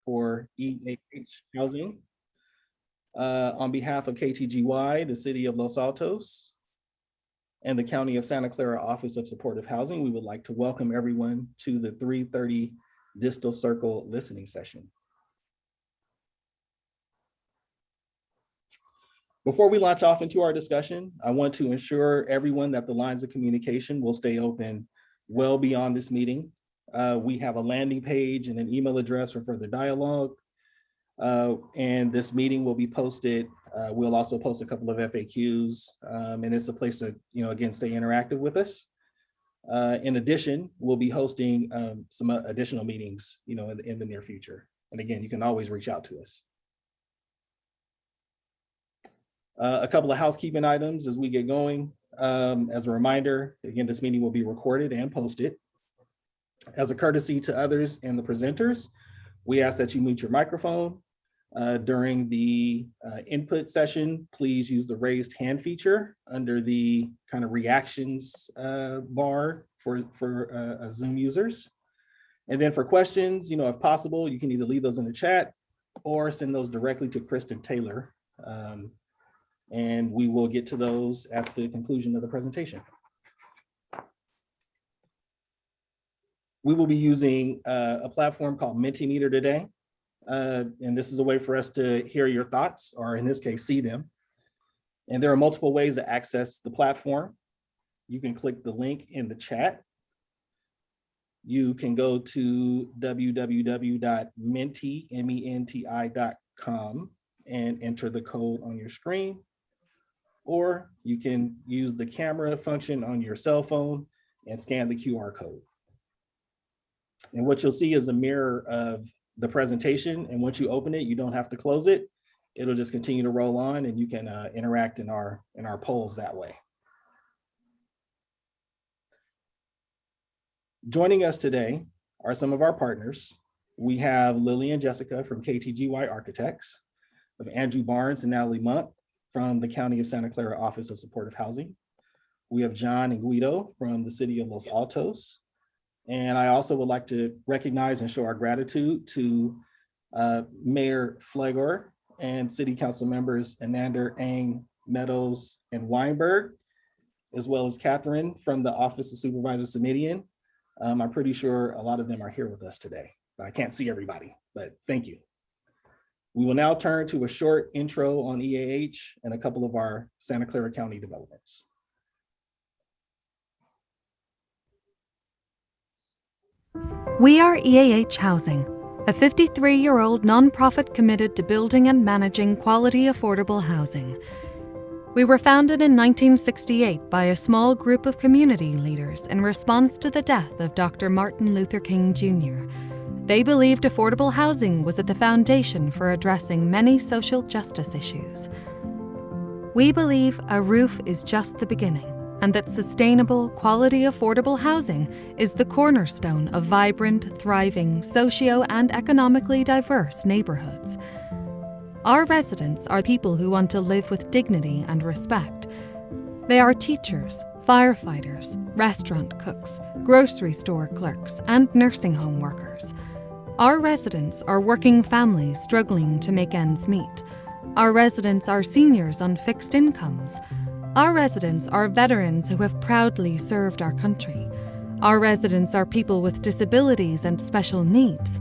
for EAH Housing. On behalf of KTGY, the City of Los Altos, and the County of Santa Clara Office of Supportive Housing, we would like to welcome everyone to the 3:30 Distel Circle listening session. Before we launch off into our discussion, I want to ensure everyone that the lines of communication will stay open well beyond this meeting. We have a landing page and an email address for further dialogue. And this meeting will be posted. We'll also post a couple of FAQs, and it's a place to, again, stay interactive with us. In addition, we'll be hosting some additional meetings, in the near future. And again, you can always reach out to us. A couple of housekeeping items as we get going. As a reminder, again, this meeting will be recorded and posted. As a courtesy to others and the presenters, we ask that you mute your microphone. During the input session, please use the raised hand feature under the kind of reactions bar for Zoom users. And then for questions, if possible, you can either leave those in the chat or send those directly to Kristen Taylor. And we will get to those at the conclusion of the presentation. We will be using a platform called Mentimeter today. And this is a way for us to hear your thoughts, or in this case, see them. And there are multiple ways to access the platform. You can click the link in the chat. You can go to www.menti.com and enter the code on your screen. Or you can use the camera function on your cell phone and scan the QR code. And what you'll see is a mirror of the presentation. And once you open it, you don't have to close it. It'll just continue to roll on, and you can interact in our polls that way. Joining us today are some of our partners. We have Lily and Jessica from KTGY Architects, of Andrew Barnes and Natalie Monk from the County of Santa Clara Office of Supportive Housing. We have John and Guido from the City of Los Altos. And I also would like to recognize and show our gratitude to Mayor Flegor and City Council members Anander, Ang, Meadows, and Weinberg, as well as Catherine from the Office of Supervisor Semidian. I'm pretty sure a lot of them are here with us today, but I can't see everybody, but thank you. We will now turn to a short intro on EAH and a couple of our Santa Clara County developments. We are EAH Housing, a 53-year-old nonprofit committed to building and managing quality, affordable housing. We were founded in 1968 by a small group of community leaders in response to the death of Dr. Martin Luther King Jr. They believed affordable housing was at the foundation for addressing many social justice issues. We believe a roof is just the beginning, and that sustainable, quality, affordable housing is the cornerstone of vibrant, thriving, socio- and economically diverse neighborhoods. Our residents are people who want to live with dignity and respect. They are teachers, firefighters, restaurant cooks, grocery store clerks, and nursing home workers. Our residents are working families struggling to make ends meet. Our residents are seniors on fixed incomes. Our residents are veterans who have proudly served our country. Our residents are people with disabilities and special needs.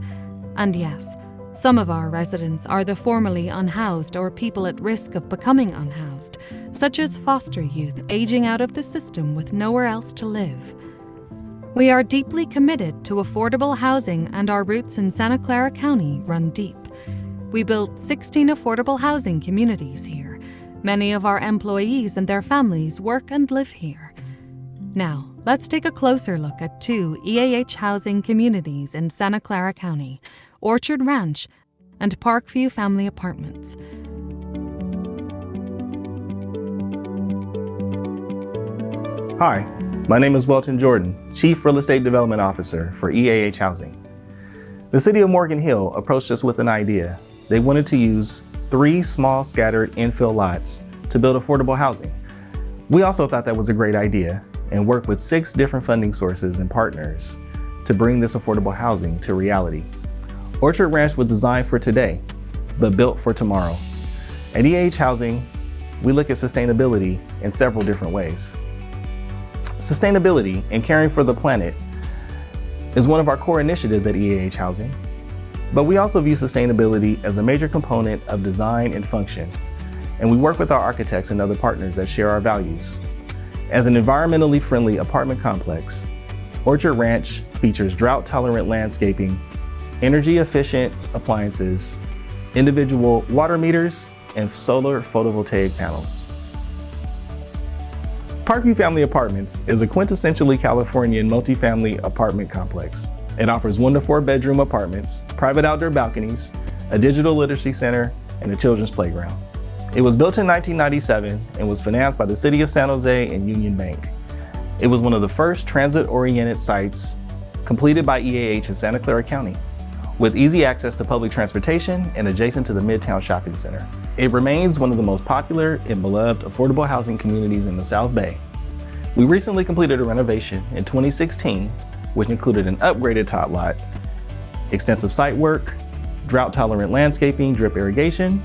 And yes, some of our residents are the formerly unhoused or people at risk of becoming unhoused, such as foster youth aging out of the system with nowhere else to live. We are deeply committed to affordable housing, and our roots in Santa Clara County run deep. We built 16 affordable housing communities here. Many of our employees and their families work and live here. Now, let's take a closer look at 2 EAH housing communities in Santa Clara County, Orchard Ranch and Parkview Family Apartments. Hi, my name is Welton Jordan, Chief Real Estate Development Officer for EAH Housing. The City of Morgan Hill approached us with an idea. They wanted to use 3 small scattered infill lots to build affordable housing. We also thought that was a great idea and worked with 6 different funding sources and partners to bring this affordable housing to reality. Orchard Ranch was designed for today, but built for tomorrow. At EAH Housing, we look at sustainability in several different ways. Sustainability and caring for the planet is one of our core initiatives at EAH Housing, but we also view sustainability as a major component of design and function, and we work with our architects and other partners that share our values. As an environmentally friendly apartment complex, Orchard Ranch features drought-tolerant landscaping, energy-efficient appliances, individual water meters, and solar photovoltaic panels. Parkview Family Apartments is a quintessentially Californian multifamily apartment complex. It offers 1 to 4 bedroom apartments, private outdoor balconies, a digital literacy center, and a children's playground. It was built in 1997 and was financed by the City of San Jose and Union Bank. It was one of the first transit-oriented sites completed by EAH in Santa Clara County, with easy access to public transportation and adjacent to the Midtown Shopping Center. It remains one of the most popular and beloved affordable housing communities in the South Bay. We recently completed a renovation in 2016, which included an upgraded tot lot, extensive site work, drought-tolerant landscaping, drip irrigation,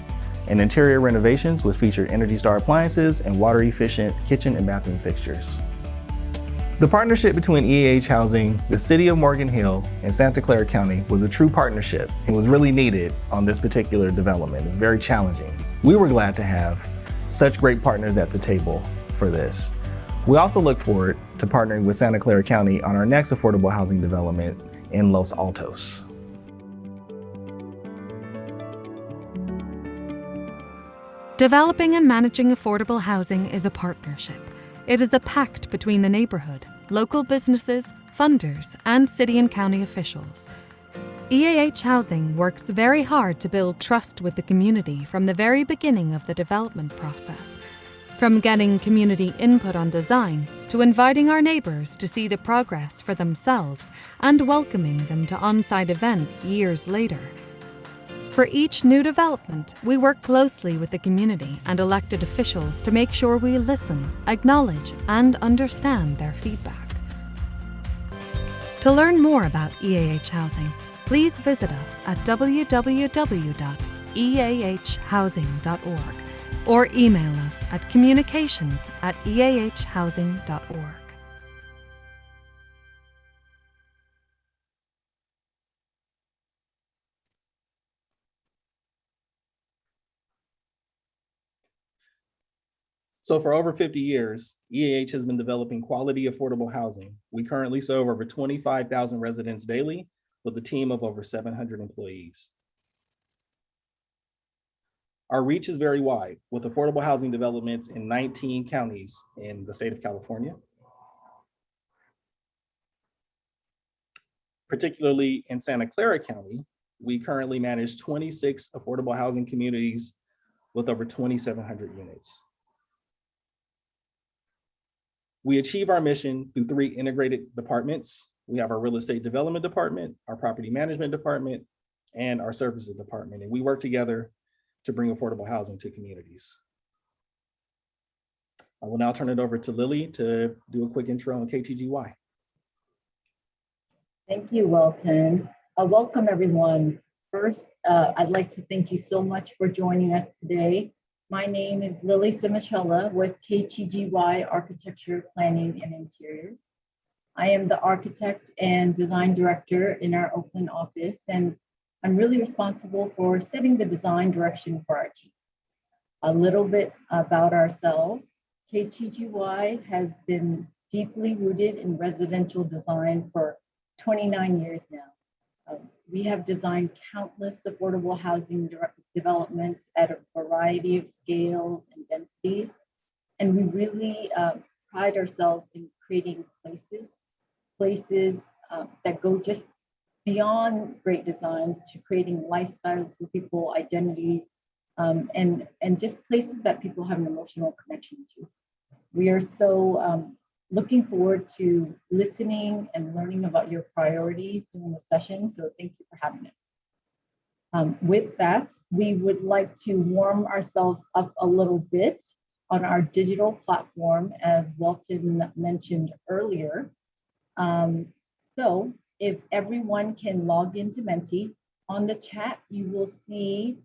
and interior renovations which featured Energy Star appliances and water-efficient kitchen and bathroom fixtures. The partnership between EAH Housing, the City of Morgan Hill, and Santa Clara County was a true partnership and was really needed on this particular development. It's very challenging. We were glad to have such great partners at the table for this. We also look forward to partnering with Santa Clara County on our next affordable housing development in Los Altos. Developing and managing affordable housing is a partnership. It is a pact between the neighborhood, local businesses, funders, and city and county officials. EAH Housing works very hard to build trust with the community from the very beginning of the development process. From getting community input on design, to inviting our neighbors to see the progress for themselves and welcoming them to on-site events years later. For each new development, we work closely with the community and elected officials to make sure we listen, acknowledge, and understand their feedback. To learn more about EAH Housing, please visit us at www.eahhousing.org or email us at communications@eahhousing.org. So for over 50 years, EAH has been developing quality, affordable housing. We currently serve over 25,000 residents daily with a team of over 700 employees. Our reach is very wide with affordable housing developments in 19 counties in the state of California. Particularly in Santa Clara County, we currently manage 26 affordable housing communities with over 2,700 units. We achieve our mission through 3 integrated departments. We have our real estate development department, our property management department, and our services department. And we work together to bring affordable housing to communities. I will now turn it over to Lily to do a quick intro on KTGY. Thank you, Welton. Welcome, everyone. First, I'd like to thank you so much for joining us today. My name is Lily Simicella with KTGY Architecture, Planning, and Interiors. I am the architect and design director in our Oakland office, and I'm really responsible for setting the design direction for our team. A little bit about ourselves. KTGY has been deeply rooted in residential design for 29 years now. We have designed countless affordable housing developments at a variety of scales and densities. And we really pride ourselves in creating places that go just beyond great design to creating lifestyles for people, identities, and just places that people have an emotional connection to. We are so looking forward to listening and learning about your priorities during the session, so thank you for having us. With that, we would like to warm ourselves up a little bit on our digital platform, as Welton mentioned earlier. So if everyone can log into Menti On the chat, you will see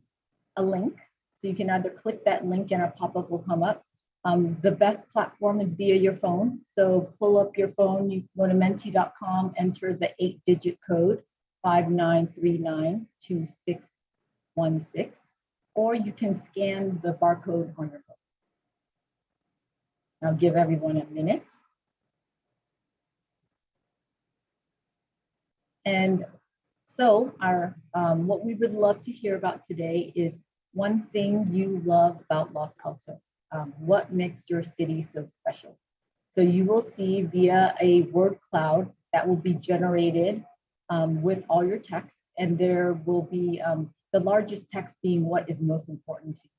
a link. So you can either click that link and a pop-up will come up. The best platform is via your phone. So pull up your phone, you go to menti.com, enter the 8-digit code 59392616, or you can scan the barcode on your phone. I'll give everyone a minute. And so what we would love to hear about today is one thing you love about Los Altos. What makes your city so special? So you will see via a word cloud that will be generated with all your text, and there will be the largest text being what is most important to you.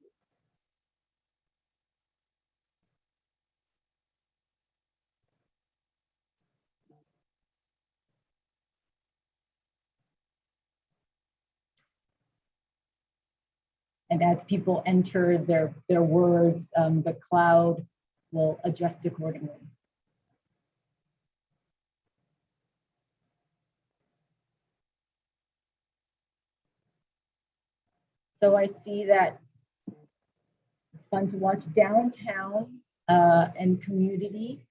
And as people enter their words, the cloud will adjust accordingly. So I see that it's fun to watch. Downtown and community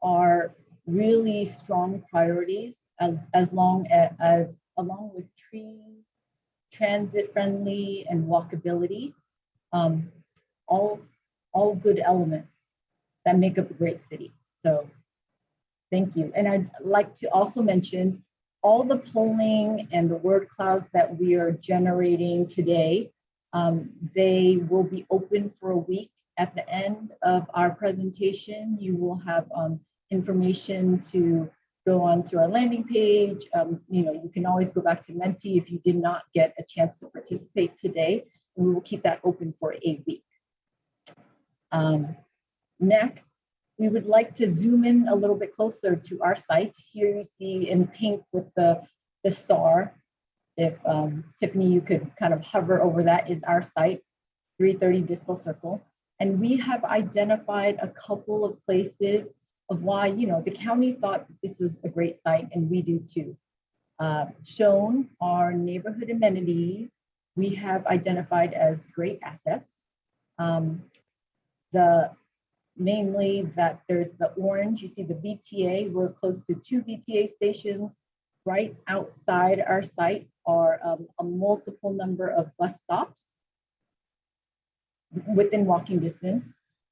are really strong priorities along with trees, transit friendly, and walkability, all good elements that make up a great city. So thank you. And I'd like to also mention all the polling and the word clouds that we are generating today, they will be open for a week. At the end of our presentation, you will have information to go on to our landing page. You can always go back to Menti if you did not get a chance to participate today. We will keep that open for a week. Next, we would like to zoom in a little bit closer to our site. Here you see in pink with the star. If Tiffany, you could kind of hover over that, is our site, 330 Distel Circle. And we have identified a couple of places of why, the county thought this was a great site, and we do too. Shown are neighborhood amenities we have identified as great assets. Mainly that there's the orange, you see the VTA, we're close to 2 VTA stations. Right outside our site are a multiple number of bus stops within walking distance.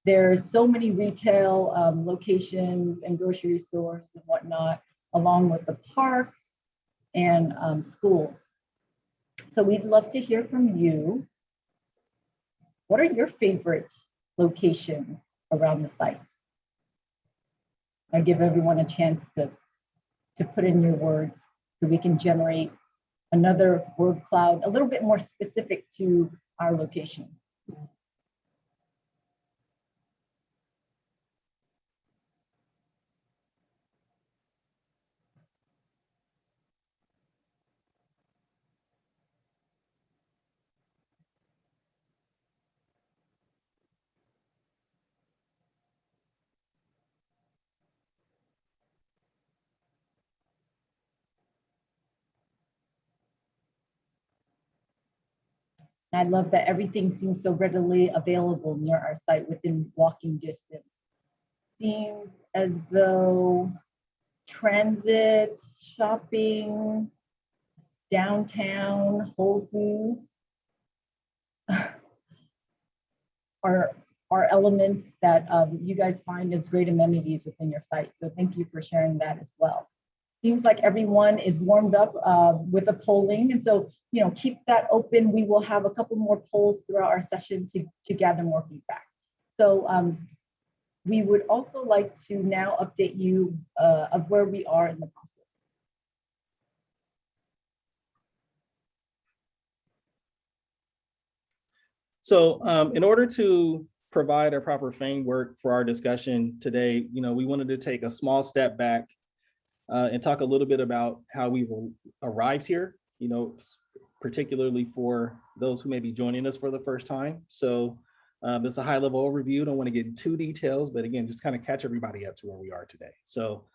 There's so many retail locations and grocery stores and whatnot, along with the parks and schools. So we'd love to hear from you. What are your favorite locations around the site? I give everyone a chance to put in your words so we can generate another word cloud a little bit more specific to our location. I love that everything seems so readily available near our site within walking distance. Seems as though transit, shopping, downtown, Whole Foods are elements that you guys find as great amenities within your site. So thank you for sharing that as well. Seems like everyone is warmed up with the polling. And so, keep that open. We will have a couple more polls throughout our session to gather more feedback. So we would also like to now update you of where we are in the process. So in order to provide a proper framework for our discussion today, we wanted to take a small step back and talk a little bit about how we arrived here, particularly for those who may be joining us for the first time. So this is a high level overview. Don't want to get into too details, but again, just kind of catch everybody up to where we are today. So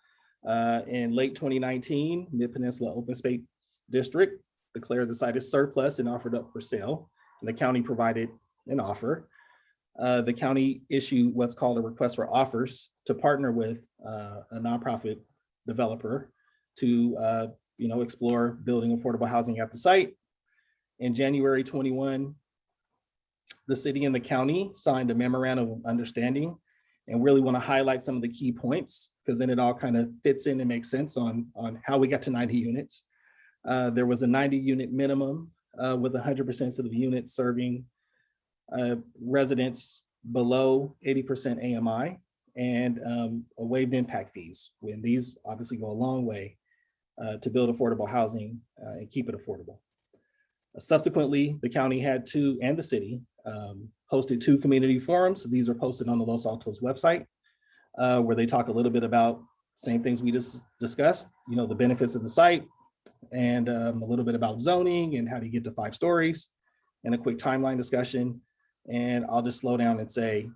in late 2019, Mid-Peninsula Open Space District declared the site as surplus and offered up for sale, and the county provided an offer. The county issued what's called a request for offers to partner with a nonprofit developer to explore building affordable housing at the site. In January 21, the city and the county signed a memorandum of understanding, and really want to highlight some of the key points because then it all kind of fits in and makes sense on how we got to 90 units. There was a 90 unit minimum with 100% of the units serving residents below 80% AMI, and a waived impact fees. When these obviously go a long way to build affordable housing and keep it affordable. Subsequently, the county had and the city hosted 2 community forums. These are posted on the Los Altos website, where they talk a little bit about same things we just discussed, the benefits of the site, and a little bit about zoning and how to get to 5 stories, and a quick timeline discussion. And I'll just slow down and say,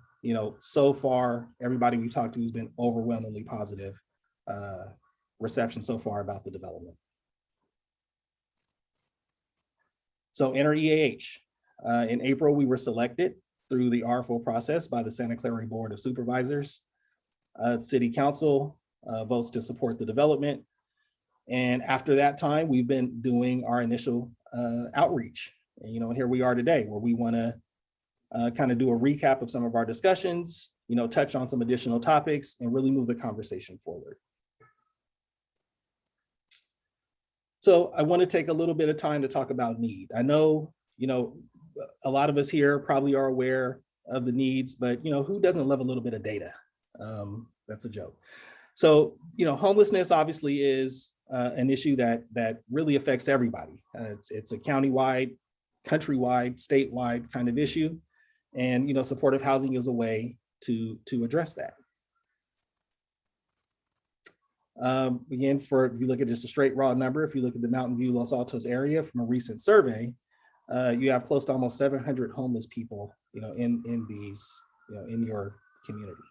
so far, everybody we talked to has been overwhelmingly positive reception so far about the development. So enter EAH. In April, we were selected through the RFO process by the Santa Clara Board of Supervisors. City Council votes to support the development. And after that time, we've been doing our initial outreach. And here we are today, where we want to kind of do a recap of some of our discussions, touch on some additional topics, and really move the conversation forward. So I want to take a little bit of time to talk about need. I know, a lot of us here probably are aware of the needs, but who doesn't love a little bit of data? That's a joke. So, homelessness obviously is an issue that really affects everybody. It's a countywide, countrywide, statewide kind of issue. And, supportive housing is a way to address that. Again, if you look at just a straight raw number, if you look at the Mountain View, Los Altos area from a recent survey, you have close to almost 700 homeless people, in these, in your community.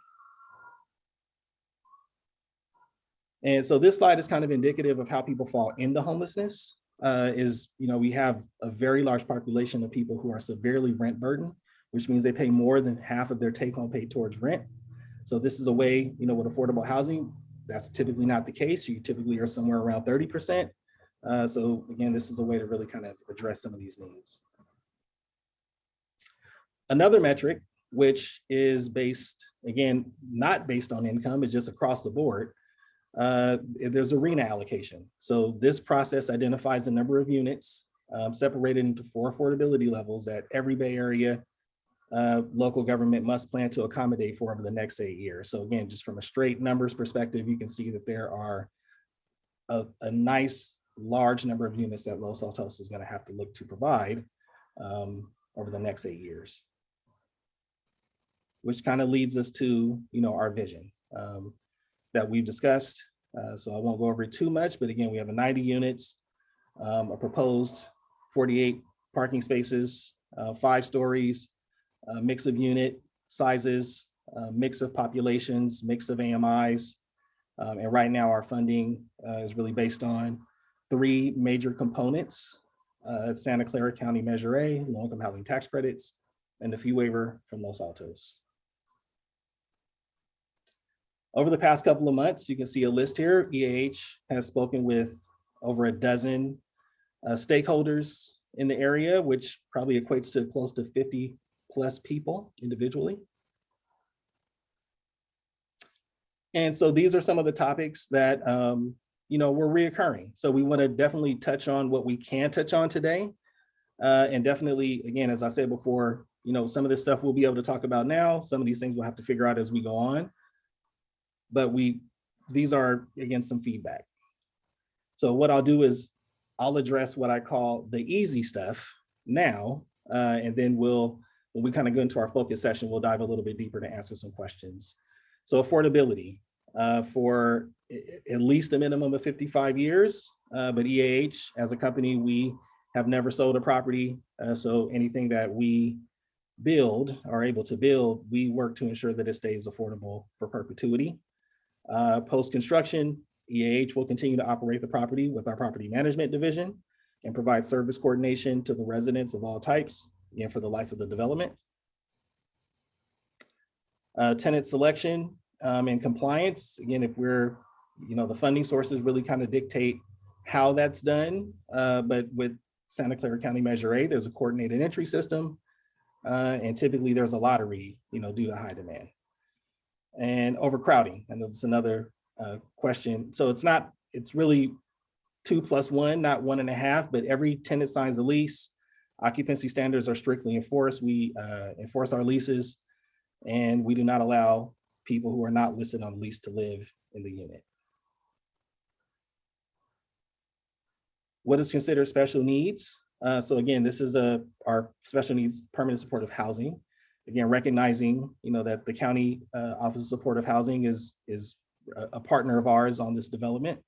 And so this slide is kind of indicative of how people fall into homelessness. We have a very large population of people who are severely rent burdened, which means they pay more than half of their take-home pay towards rent. So this is a way, with affordable housing, that's typically not the case. You typically are somewhere around 30%. So again, this is a way to really kind of address some of these needs. Another metric, which is based, again, not based on income, it's just across the board. There's arena allocation. So this process identifies the number of units separated into 4 affordability levels that every Bay Area local government must plan to accommodate for over the next 8 years. So again, just from a straight numbers perspective, you can see that there are a nice large number of units that Los Altos is going to have to look to provide over the next 8 years. Which kind of leads us to, our vision that we've discussed. So I won't go over it too much, but again, we have a 90 units, a proposed 48 parking spaces, 5 stories, a mix of unit sizes, mix of populations, mix of AMIs. And right now our funding is really based on 3 major components: Santa Clara County Measure A, low-income housing tax credits, and the fee waiver from Los Altos. Over the past couple of months, you can see a list here. EAH has spoken with over a dozen stakeholders in the area, which probably equates to close to 50 plus people individually. And so these are some of the topics that were reoccurring. So we want to definitely touch on what we can touch on today. And definitely, again, as I said before, some of this stuff we'll be able to talk about now. Some of these things we'll have to figure out as we go on. But these are, again, some feedback. So what I'll do is I'll address what I call the easy stuff now, and then when we kind of go into our focus session, we'll dive a little bit deeper to answer some questions. So affordability for at least a minimum of 55 years, but EAH as a company, we have never sold a property. So anything that we build, are able to build, we work to ensure that it stays affordable for perpetuity. Post-construction, EAH will continue to operate the property with our property management division. and provide service coordination to the residents of all types, again, for the life of the development. Tenant selection and compliance, again, if we're, the funding sources really kind of dictate how that's done, but with Santa Clara County Measure A, there's a coordinated entry system, and typically there's a lottery, due to high demand. And overcrowding, and that's another question. So it's really 2 + 1, not 1.5, but every tenant signs a lease. Occupancy standards are strictly enforced. We enforce our leases, and we do not allow people who are not listed on the lease to live in the unit. What is considered special needs? So again, this is our special needs permanent supportive housing. Again, recognizing that the County Office of Supportive Housing is a partner of ours on this development.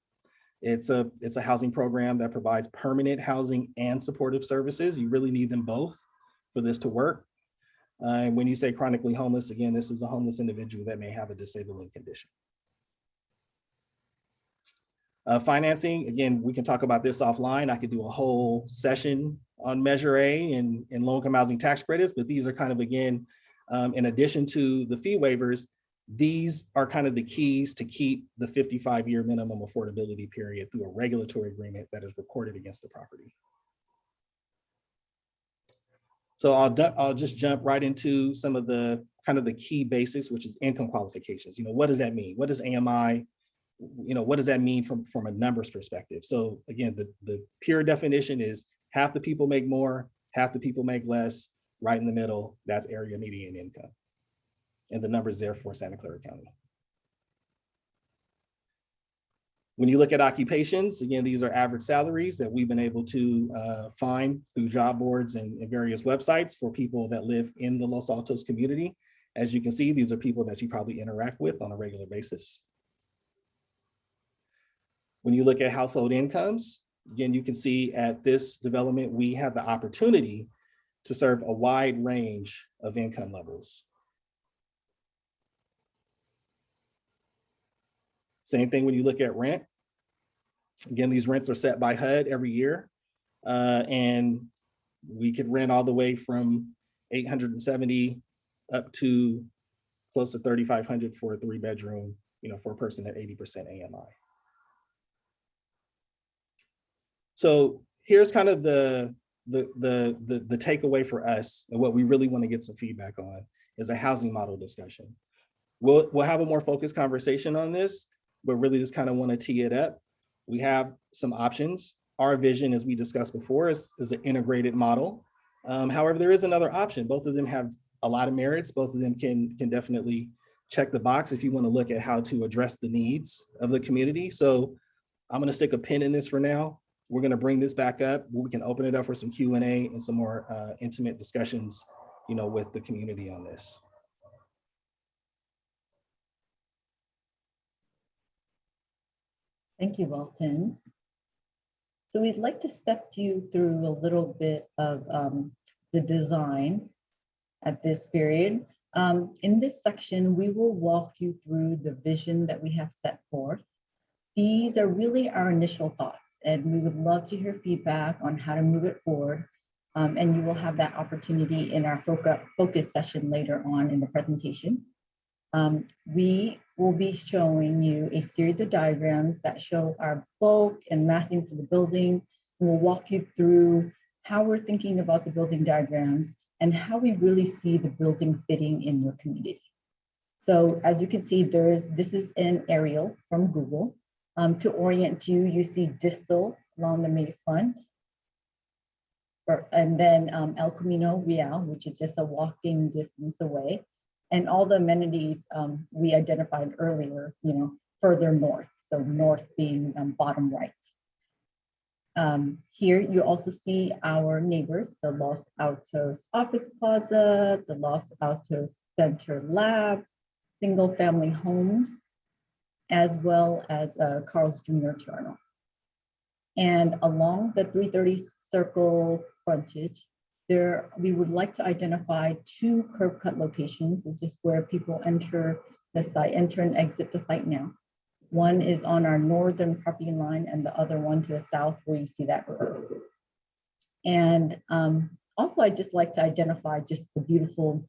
It's a housing program that provides permanent housing and supportive services. You really need them both for this to work. When you say chronically homeless, again, this is a homeless individual that may have a disabling condition. Financing, again, we can talk about this offline. I could do a whole session on Measure A and low-income housing tax credits, but these are kind of, again, in addition to the fee waivers, these are kind of the keys to keep the 55-year minimum affordability period through a regulatory agreement that is recorded against the property. So I'll just jump right into some of the kind of the key basics, which is income qualifications. What does that mean? What does AMI, what does that mean from a numbers perspective? So again, the pure definition is half the people make more, half the people make less, right in the middle, that's area median income. And the numbers there for Santa Clara County. When you look at occupations, again, these are average salaries that we've been able to find through job boards and various websites for people that live in the Los Altos community. As you can see, these are people that you probably interact with on a regular basis. When you look at household incomes, again, you can see at this development, we have the opportunity to serve a wide range of income levels. Same thing when you look at rent. Again, these rents are set by HUD every year. And we could rent all the way from $870 up to close to $3,500 for a 3-bedroom, for a person at 80% AMI. So here's kind of the takeaway for us, and what we really want to get some feedback on is a housing model discussion. We'll have a more focused conversation on this, but really just kind of want to tee it up. We have some options. Our vision, as we discussed before, is an integrated model. However, there is another option. Both of them have a lot of merits. Both of them can definitely check the box if you want to look at how to address the needs of the community. So I'm going to stick a pin in this for now. We're going to bring this back up. We can open it up for some Q&A and some more intimate discussions, with the community on this. Thank you, Welton. So we'd like to step you through a little bit of the design at this period. In this section, we will walk you through the vision that we have set forth. These are really our initial thoughts, and we would love to hear feedback on how to move it forward. And you will have that opportunity in our focus session later on in the presentation. We will be showing you a series of diagrams that show our bulk and massing for the building. We'll walk you through how we're thinking about the building diagrams and how we really see the building fitting in your community. So as you can see, this is an aerial from Google. To orient you, you see Distel along the May front, and then El Camino Real, which is just a walking distance away. And all the amenities we identified earlier, further north. So north being bottom right. Here you also see our neighbors, the Los Altos Office Plaza, the Los Altos Center Lab, single family homes, as well as Carl's Jr. Terminal. And along the 330 Circle frontage, we would like to identify 2 curb cut locations. It's just where people enter the site, enter and exit the site now. One is on our northern property line and the other one to the south where you see that curve. And also, I just like to identify just the beautiful,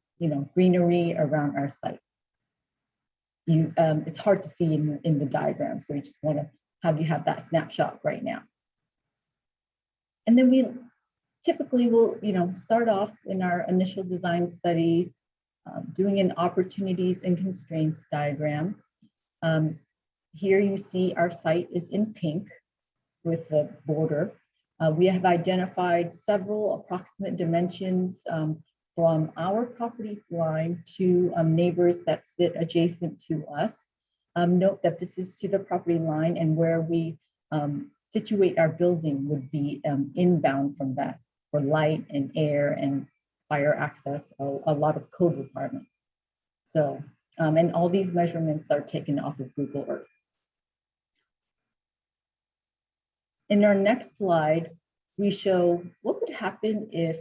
greenery around our site. It's hard to see in the diagram, so we just want to have you have that snapshot right now. And then we typically will, start off in our initial design studies, doing an opportunities and constraints diagram. Here you see our site is in pink with the border. We have identified several approximate dimensions from our property line to neighbors that sit adjacent to us. Note that this is to the property line, and where we situate our building would be inbound from that for light and air and fire access, a lot of code requirements. So, and all these measurements are taken off of Google Earth. In our next slide, we show what would happen if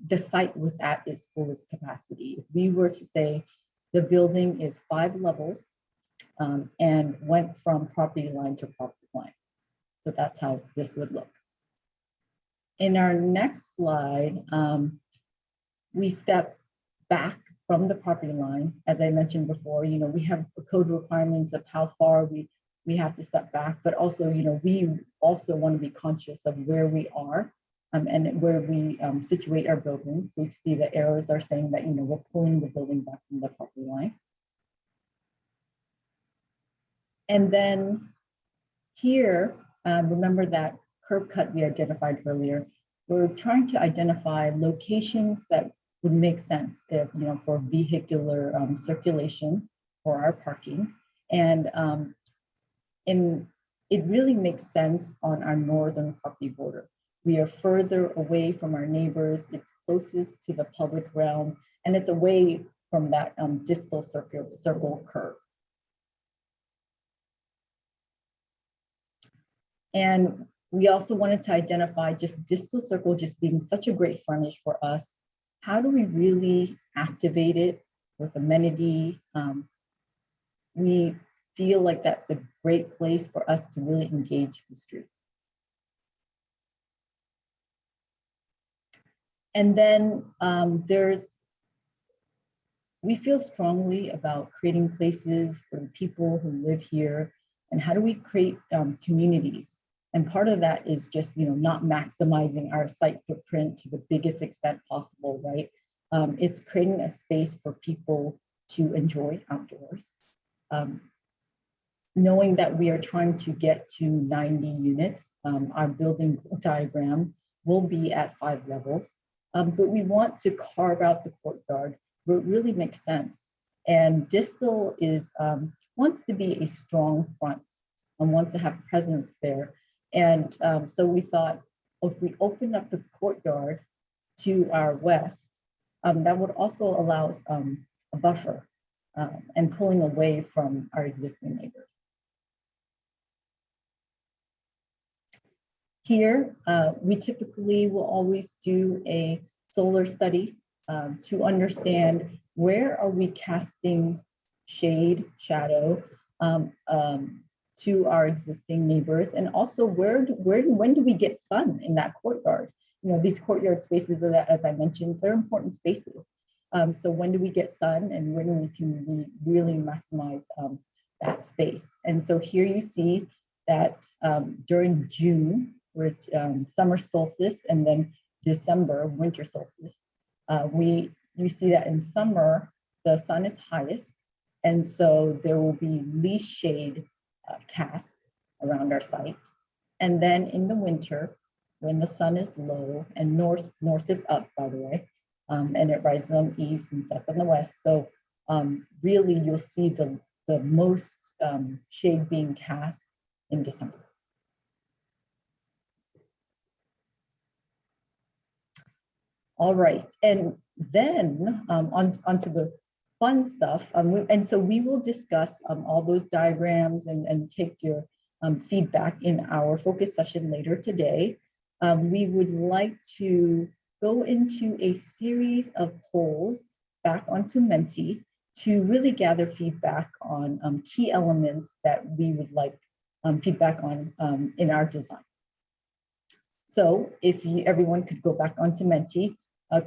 the site was at its fullest capacity. If we were to say the building is 5 levels and went from property line to property line. So that's how this would look. In our next slide, we step back from the property line. As I mentioned before, we have code requirements of how far we have to step back, but also, we also want to be conscious of where we are and where we situate our building. So you see the arrows are saying that, we're pulling the building back from the property line. And then here, remember that curb cut we identified earlier. We're trying to identify locations that would make sense if, for vehicular circulation for our parking. And it really makes sense on our northern property border. We are further away from our neighbors. It's closest to the public realm, and it's away from that distal circle curve. And we also wanted to identify just distal circle just being such a great frontage for us. How do we really activate it with amenity? We feel like that's a great place for us to really engage the street. And then we feel strongly about creating places for the people who live here, and how do we create communities? And part of that is just, not maximizing our site footprint to the biggest extent possible, right? It's creating a space for people to enjoy outdoors. Knowing that we are trying to get to 90 units, our building diagram will be at 5 levels, but we want to carve out the courtyard where it really makes sense. And Distel wants to be a strong front and wants to have presence there. And so we thought, if we open up the courtyard to our west, that would also allow us a buffer and pulling away from our existing neighbors. Here, we typically will always do a solar study to understand where are we casting shade, shadow to our existing neighbors, and also when do we get sun in that courtyard? These courtyard spaces, as I mentioned, they're important spaces. So when do we get sun, and when can we really maximize that space? And so here you see that during June, with summer solstice, and then December, winter solstice, you see that in summer, the sun is highest, and so there will be least shade cast around our site. And then in the winter, when the sun is low, and north is up, by the way, and it rises on the east and sets on the west. So really, you'll see the most shade being cast in December. All right, and then onto the fun stuff. And so we will discuss all those diagrams and take your feedback in our focus session later today. We would like to go into a series of polls back onto Menti to really gather feedback on key elements that we would like feedback on in our design. So if everyone could go back onto Menti,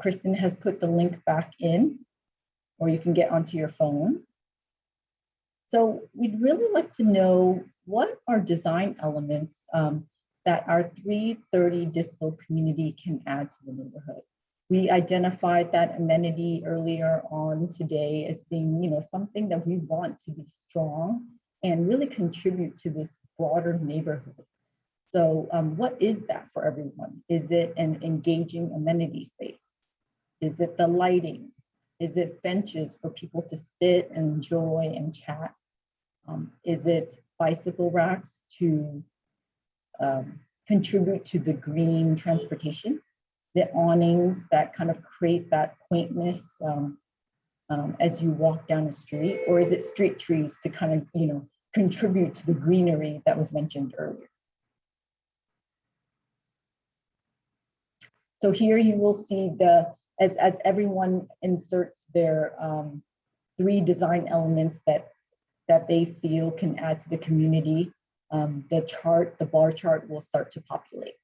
Kristen has put the link back in, or you can get onto your phone. So we'd really like to know what are design elements that our 330 Distel community can add to the neighborhood. We identified that amenity earlier on today as being, something that we want to be strong and really contribute to this broader neighborhood. So what is that for everyone? Is it an engaging amenity space? Is it the lighting? Is it benches for people to sit and enjoy and chat? Is it bicycle racks to contribute to the green transportation? The awnings that kind of create that quaintness as you walk down the street? Or is it street trees to kind of, contribute to the greenery that was mentioned earlier? So here you will see as everyone inserts their 3 design elements that they feel can add to the community, the bar chart will start to populate.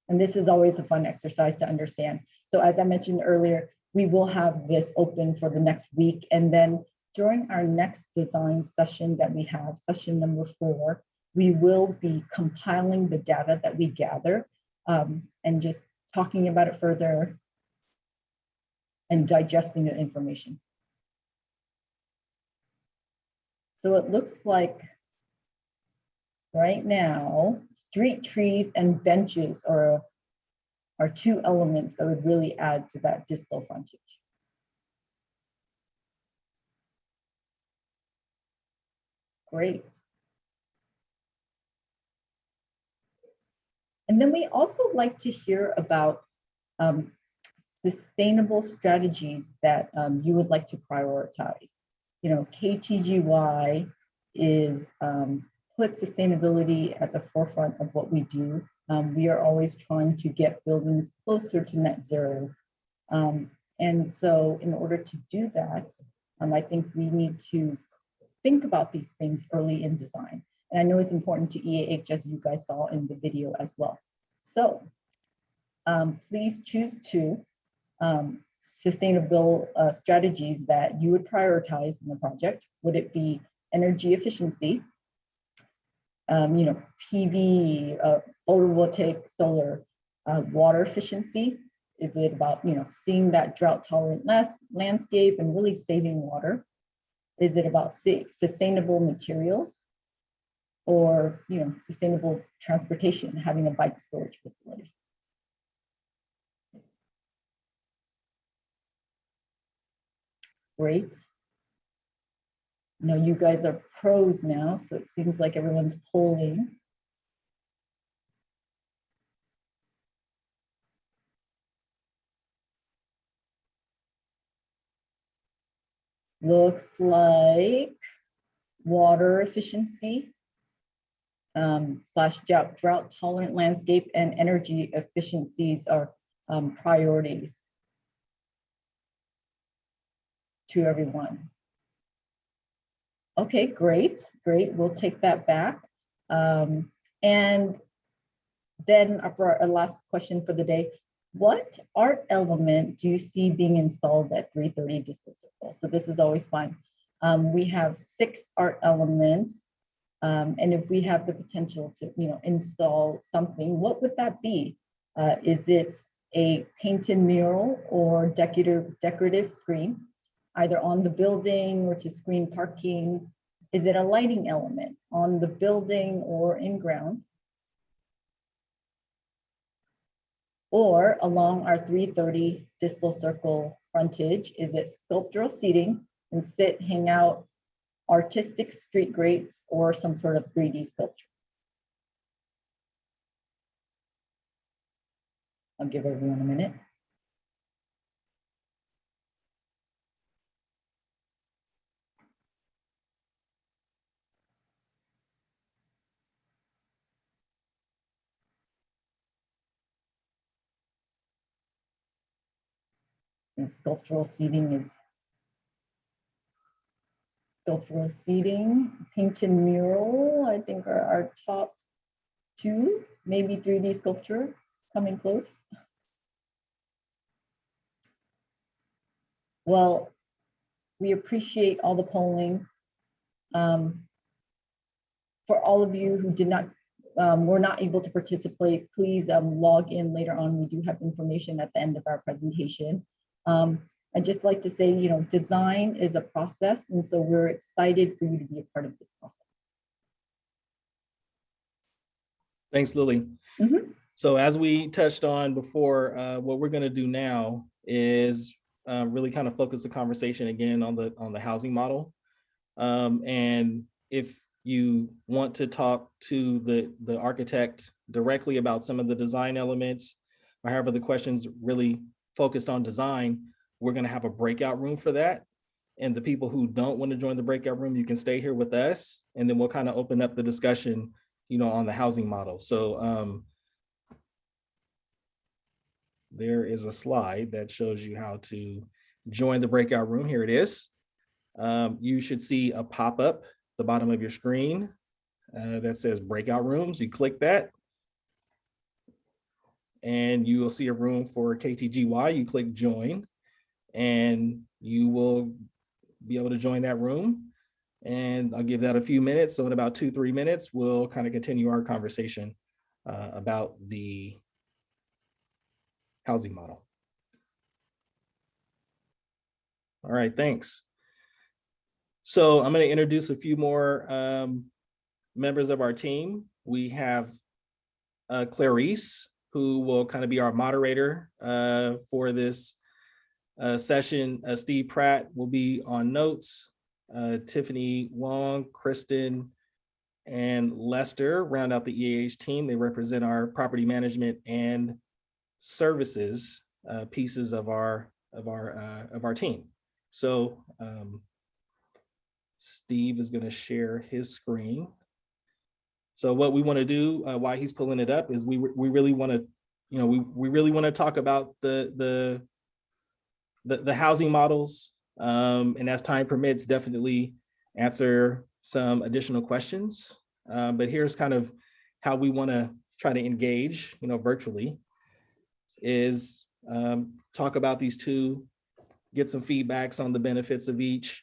And this is always a fun exercise to understand. So as I mentioned earlier, we will have this open for the next week. And then during our next design session that we have, session number 4, we will be compiling the data that we gather and just talking about it further and digesting the information. So it looks like right now, street trees and benches are 2 elements that would really add to that distal frontage. Great. And then we also like to hear about sustainable strategies that you would like to prioritize. KTGY is put sustainability at the forefront of what we do. We are always trying to get buildings closer to net zero. And so in order to do that, I think we need to think about these things early in design. And I know it's important to EAH, as you guys saw in the video as well. So please choose 2 sustainable strategies that you would prioritize in the project. Would it be energy efficiency, PV, photovoltaic, solar, water efficiency? Is it about, seeing that drought tolerant landscape and really saving water? Is it about sustainable materials or, sustainable transportation, having a bike storage facility? Great. You guys are pros now, so it seems like everyone's polling. Looks like water efficiency / drought tolerant landscape and energy efficiencies are priorities to everyone. Okay, great. We'll take that back. And then for our last question for the day, what art element do you see being installed at 330 Distel Circle? So this is always fun. We have 6 art elements. And if we have the potential to, install something, what would that be? Is it a painted mural or decorative screen, either on the building or to screen parking? Is it a lighting element on the building or in ground? Or along our 330 Distel Circle frontage, is it sculptural seating and sit, hang out, artistic street grates, or some sort of 3D sculpture? I'll give everyone a minute. And sculptural seating, painted mural, I think are our top 2. maybe 3D sculpture coming close. Well, we appreciate all the polling. For all of you who did not, were not able to participate, please log in later on. We do have information at the end of our presentation. I'd just like to say, you know, design is a process, and so we're excited for you to be a part of this process. Thanks, Lily. So as we touched on before, what we're going to do now is really kind of focus the conversation again on the housing model. And if you want to talk to the architect directly about some of the design elements, or however the questions really focused on design, we're going to have a breakout room for that. And the people who don't want to join the breakout room, you can stay here with us, and then we'll kind of open up the discussion, you know, on the housing model. So there is a slide that shows you how to join the breakout room. Here it is. You should see a pop-up at the bottom of your screen that says breakout rooms. You click that, and you will see a room for KTGY. You click join, and you will be able to join that room. And I'll give that a few minutes. So in about 2-3 minutes, we'll kind of continue our conversation about the housing model. All right, thanks. So I'm going to introduce a few more members of our team. We have Clarice, who will kind of be our moderator for this session. Steve Pratt will be on notes. Tiffany Wong, Kristen, and Lester round out the EAH team. They represent our property management and services pieces of our team. So Steve is going to share his screen. So what we want to do while he's pulling it up is we really want to, you know, we really want to talk about the housing models, and as time permits, definitely answer some additional questions. But here's kind of how we want to try to engage, you know, virtually, is talk about these two, get some feedbacks on the benefits of each,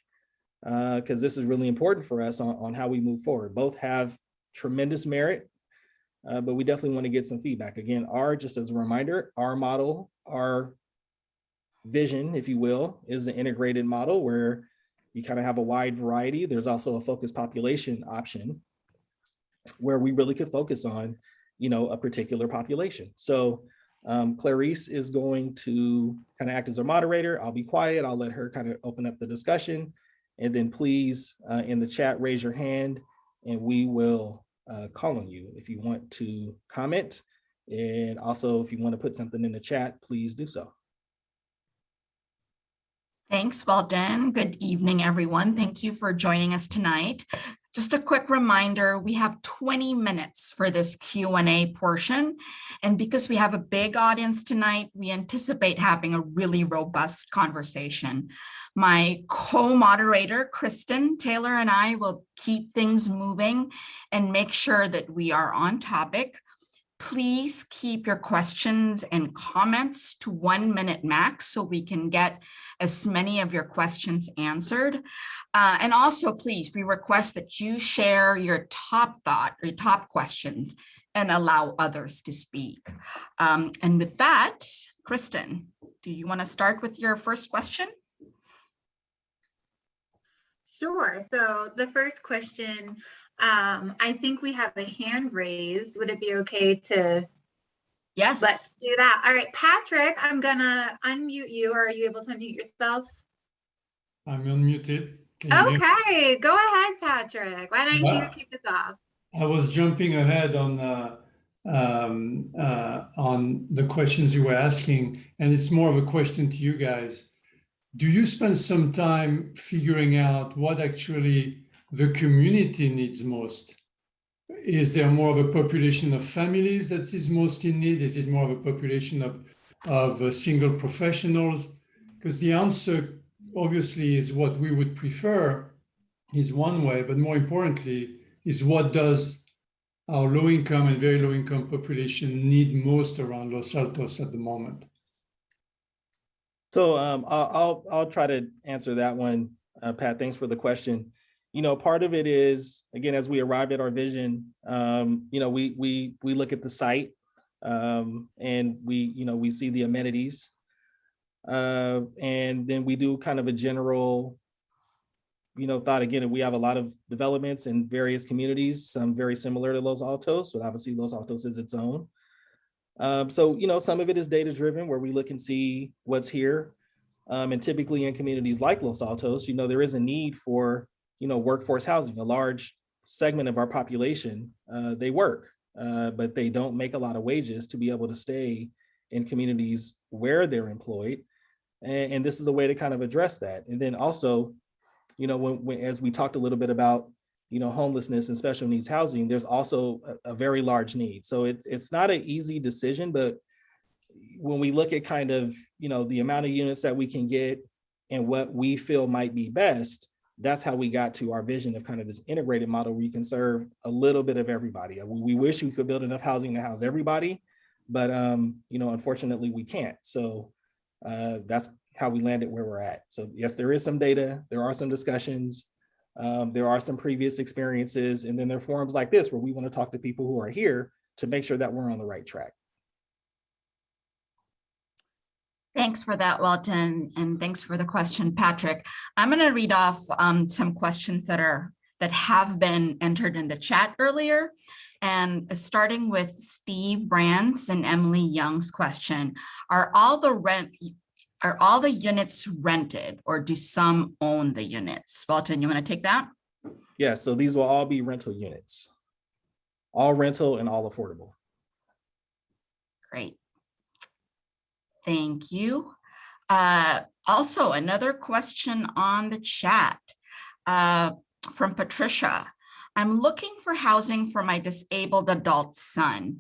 because this is really important for us on how we move forward. Both have tremendous merit, but we definitely want to get some feedback. Again, just as a reminder, our model, our vision, if you will, is an integrated model where you kind of have a wide variety. There's also a focused population option where we really could focus on, you know, a particular population. So Clarice is going to kind of act as a moderator. I'll be quiet. I'll let her kind of open up the discussion. And then please, in the chat, raise your hand, and we will call on you if you want to comment. And also, if you want to put something in the chat, please do so. Thanks, Welton. Good evening, everyone. Thank you for joining us tonight. Just a quick reminder, we have 20 minutes for this Q&A portion. And because we have a big audience tonight, we anticipate having a really robust conversation. My co-moderator, Kristen Taylor, and I will keep things moving and make sure that we are on topic. Please keep your questions and comments to 1 minute max so we can get as many of your questions answered. And also, please, we request that you share your top thought or top questions and allow others to speak. And with that, Kristen, do you want to start with your first question? Sure. So the first question, I think we have a hand raised. Would it be okay to? Yes. Let's do that. All right, Patrick, I'm gonna unmute you. Are you able to unmute yourself? I'm unmuted. Okay, go ahead, Patrick. Why don't you kick us off? I was jumping ahead on the questions you were asking, and it's more of a question to you guys. Do you spend some time figuring out what actually the community needs most? Is there more of a population of families that is most in need? Is it more of a population of single professionals? Because the answer obviously is what we would prefer is one way, but more importantly is what does our low income and very low income population need most around Los Altos at the moment? So I'll try to answer that one, Pat. Thanks for the question. Part of it is, again, as we arrived at our vision, we look at the site, and we see the amenities, and then we do kind of a general thought. Again, we have a lot of developments in various communities, some very similar to Los Altos, but obviously Los Altos is its own. So some of it is data driven, where we look and see what's here. And typically in communities like Los Altos, there is a need for workforce housing. A large segment of our population, they work, but they don't make a lot of wages to be able to stay in communities where they're employed. And this is a way to kind of address that. And then also, when as we talked a little bit about homelessness and special needs housing, there's also a very large need. So it's not an easy decision, but when we look at kind of the amount of units that we can get and what we feel might be best, that's how we got to our vision of kind of this integrated model where you can serve a little bit of everybody. We wish we could build enough housing to house everybody, but unfortunately we can't. So that's how we landed where we're at. So yes, there is some data, there are some discussions, there are some previous experiences, and then there are forums like this where we want to talk to people who are here to make sure that we're on the right track. Thanks for that, Welton, and thanks for the question, Patrick. I'm going to read off some questions that have been entered in the chat earlier, and starting with Steve Brands and Emily Young's question: Are all the units rented, or do some own the units? Welton, you want to take that? Yeah, so these will all be rental units, all rental and all affordable. Great. Thank you. Also, another question on the chat from Patricia. I'm looking for housing for my disabled adult son,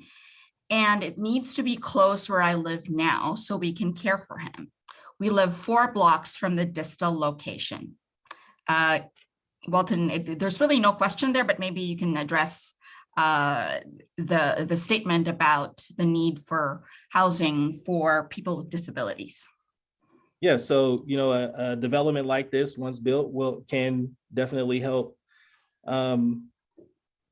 and it needs to be close where I live now so we can care for him. We live 4 blocks from the Distel location. Welton, there's really no question there, but maybe you can address the statement about the need for housing for people with disabilities. Yeah, so a development like this, once built, can definitely help the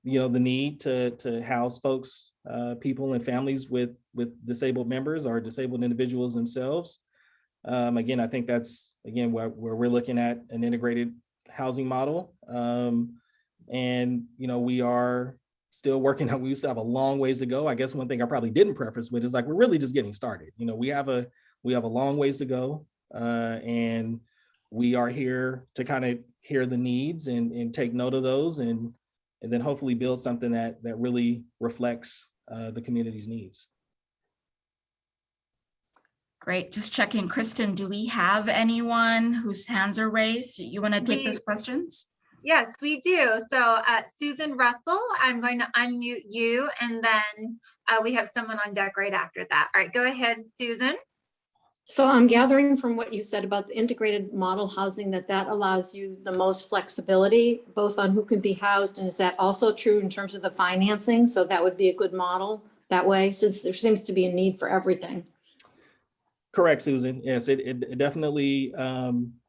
need to house folks, people and families with disabled members or disabled individuals themselves. Again, I think that's where we're looking at an integrated housing model, and we are still working on. We still have a long ways to go. I guess one thing I probably didn't preface with is we're really just getting started. We have a long ways to go, and we are here to kind of hear the needs and take note of those, and then hopefully build something that really reflects the community's needs. Great. Just checking, Kristen, do we have anyone whose hands are raised? You want to take those questions? Yes, we do. So Susan Russell, I'm going to unmute you, and then we have someone on deck right after that. All right, go ahead, Susan. So I'm gathering from what you said about the integrated model housing that allows you the most flexibility, both on who can be housed, and is that also true in terms of the financing? So that would be a good model that way, since there seems to be a need for everything. Correct, Susan. Yes, it definitely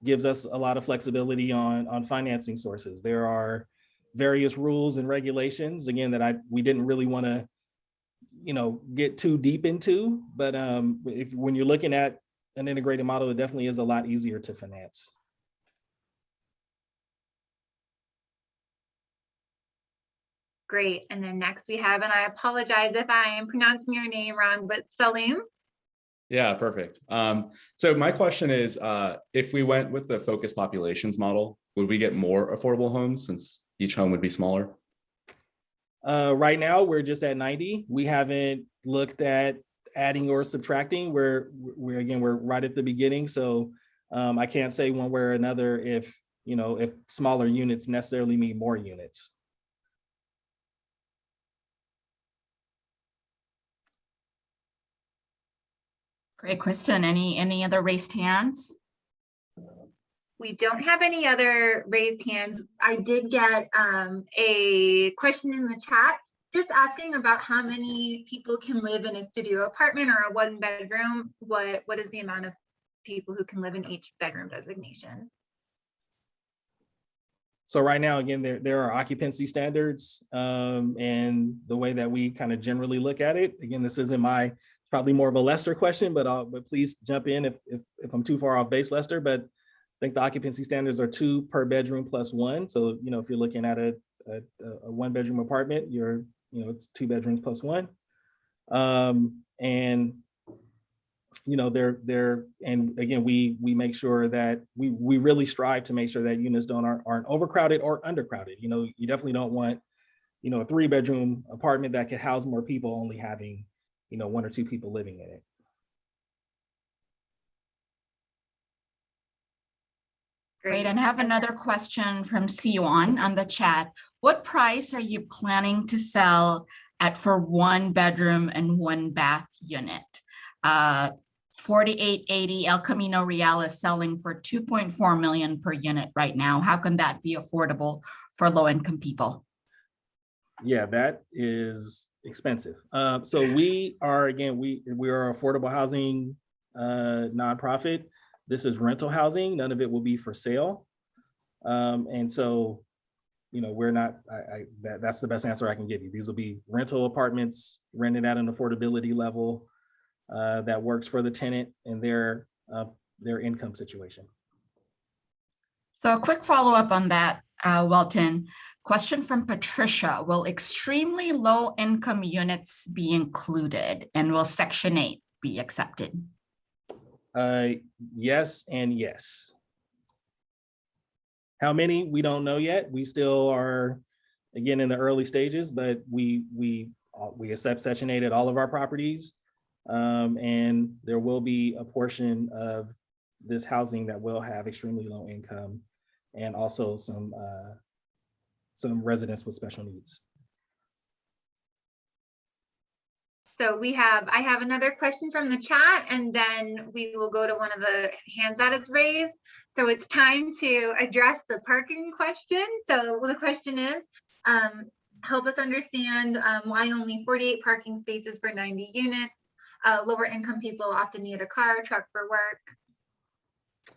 gives us a lot of flexibility on financing sources. There are various rules and regulations, again, that we didn't really want to, get too deep into. But when you're looking at an integrated model, it definitely is a lot easier to finance. Great. And then next we have, and I apologize if I am pronouncing your name wrong, but Salim. Yeah, perfect. So my question is, if we went with the focused populations model, would we get more affordable homes since each home would be smaller? Right now, we're just at 90. We haven't looked at adding or subtracting. We're right at the beginning. So I can't say one way or another if smaller units necessarily mean more units. Great, Kristen, any other raised hands? We don't have any other raised hands. I did get a question in the chat Just asking about how many people can live in a studio apartment or a 1-bedroom. What is the amount of people who can live in each bedroom designation? So right now, again, there are occupancy standards, and the way that we kind of generally look at it. Again, this isn't probably more of a Lester question, but please jump in if I'm too far off base, Lester. But I think the occupancy standards are 2 per bedroom plus 1. So if you're looking at a 1-bedroom apartment, it's 2 bedrooms plus 1, and and again, we make sure that we really strive to make sure that units aren't overcrowded or undercrowded. You definitely don't want a 3-bedroom apartment that could house more people only having 1 or 2 people living in it. Great, and I have another question from Siwan on the chat. What price are you planning to sell at for 1-bedroom and 1-bath unit? 4880 El Camino Real is selling for 2.4 million per unit right now. How can that be affordable for low-income people? Yeah, that is expensive. So we are an affordable housing nonprofit. This is rental housing. None of it will be for sale. And so, we're not, that's the best answer I can give you. These will be rental apartments rented at an affordability level that works for the tenant and their income situation. So a quick follow-up on that, Welton. Question from Patricia. Will extremely low income units be included, and will Section 8 be accepted? Yes and yes. How many, we don't know yet. We still are, again, in the early stages, but we accept Section 8 at all of our properties. And there will be a portion of this housing that will have extremely low income and also some residents with special needs. So I have another question from the chat, and then we will go to one of the hands that is raised. So it's time to address the parking question. So the question is, help us understand why only 48 parking spaces for 90 units. Lower income people often need a car, truck for work.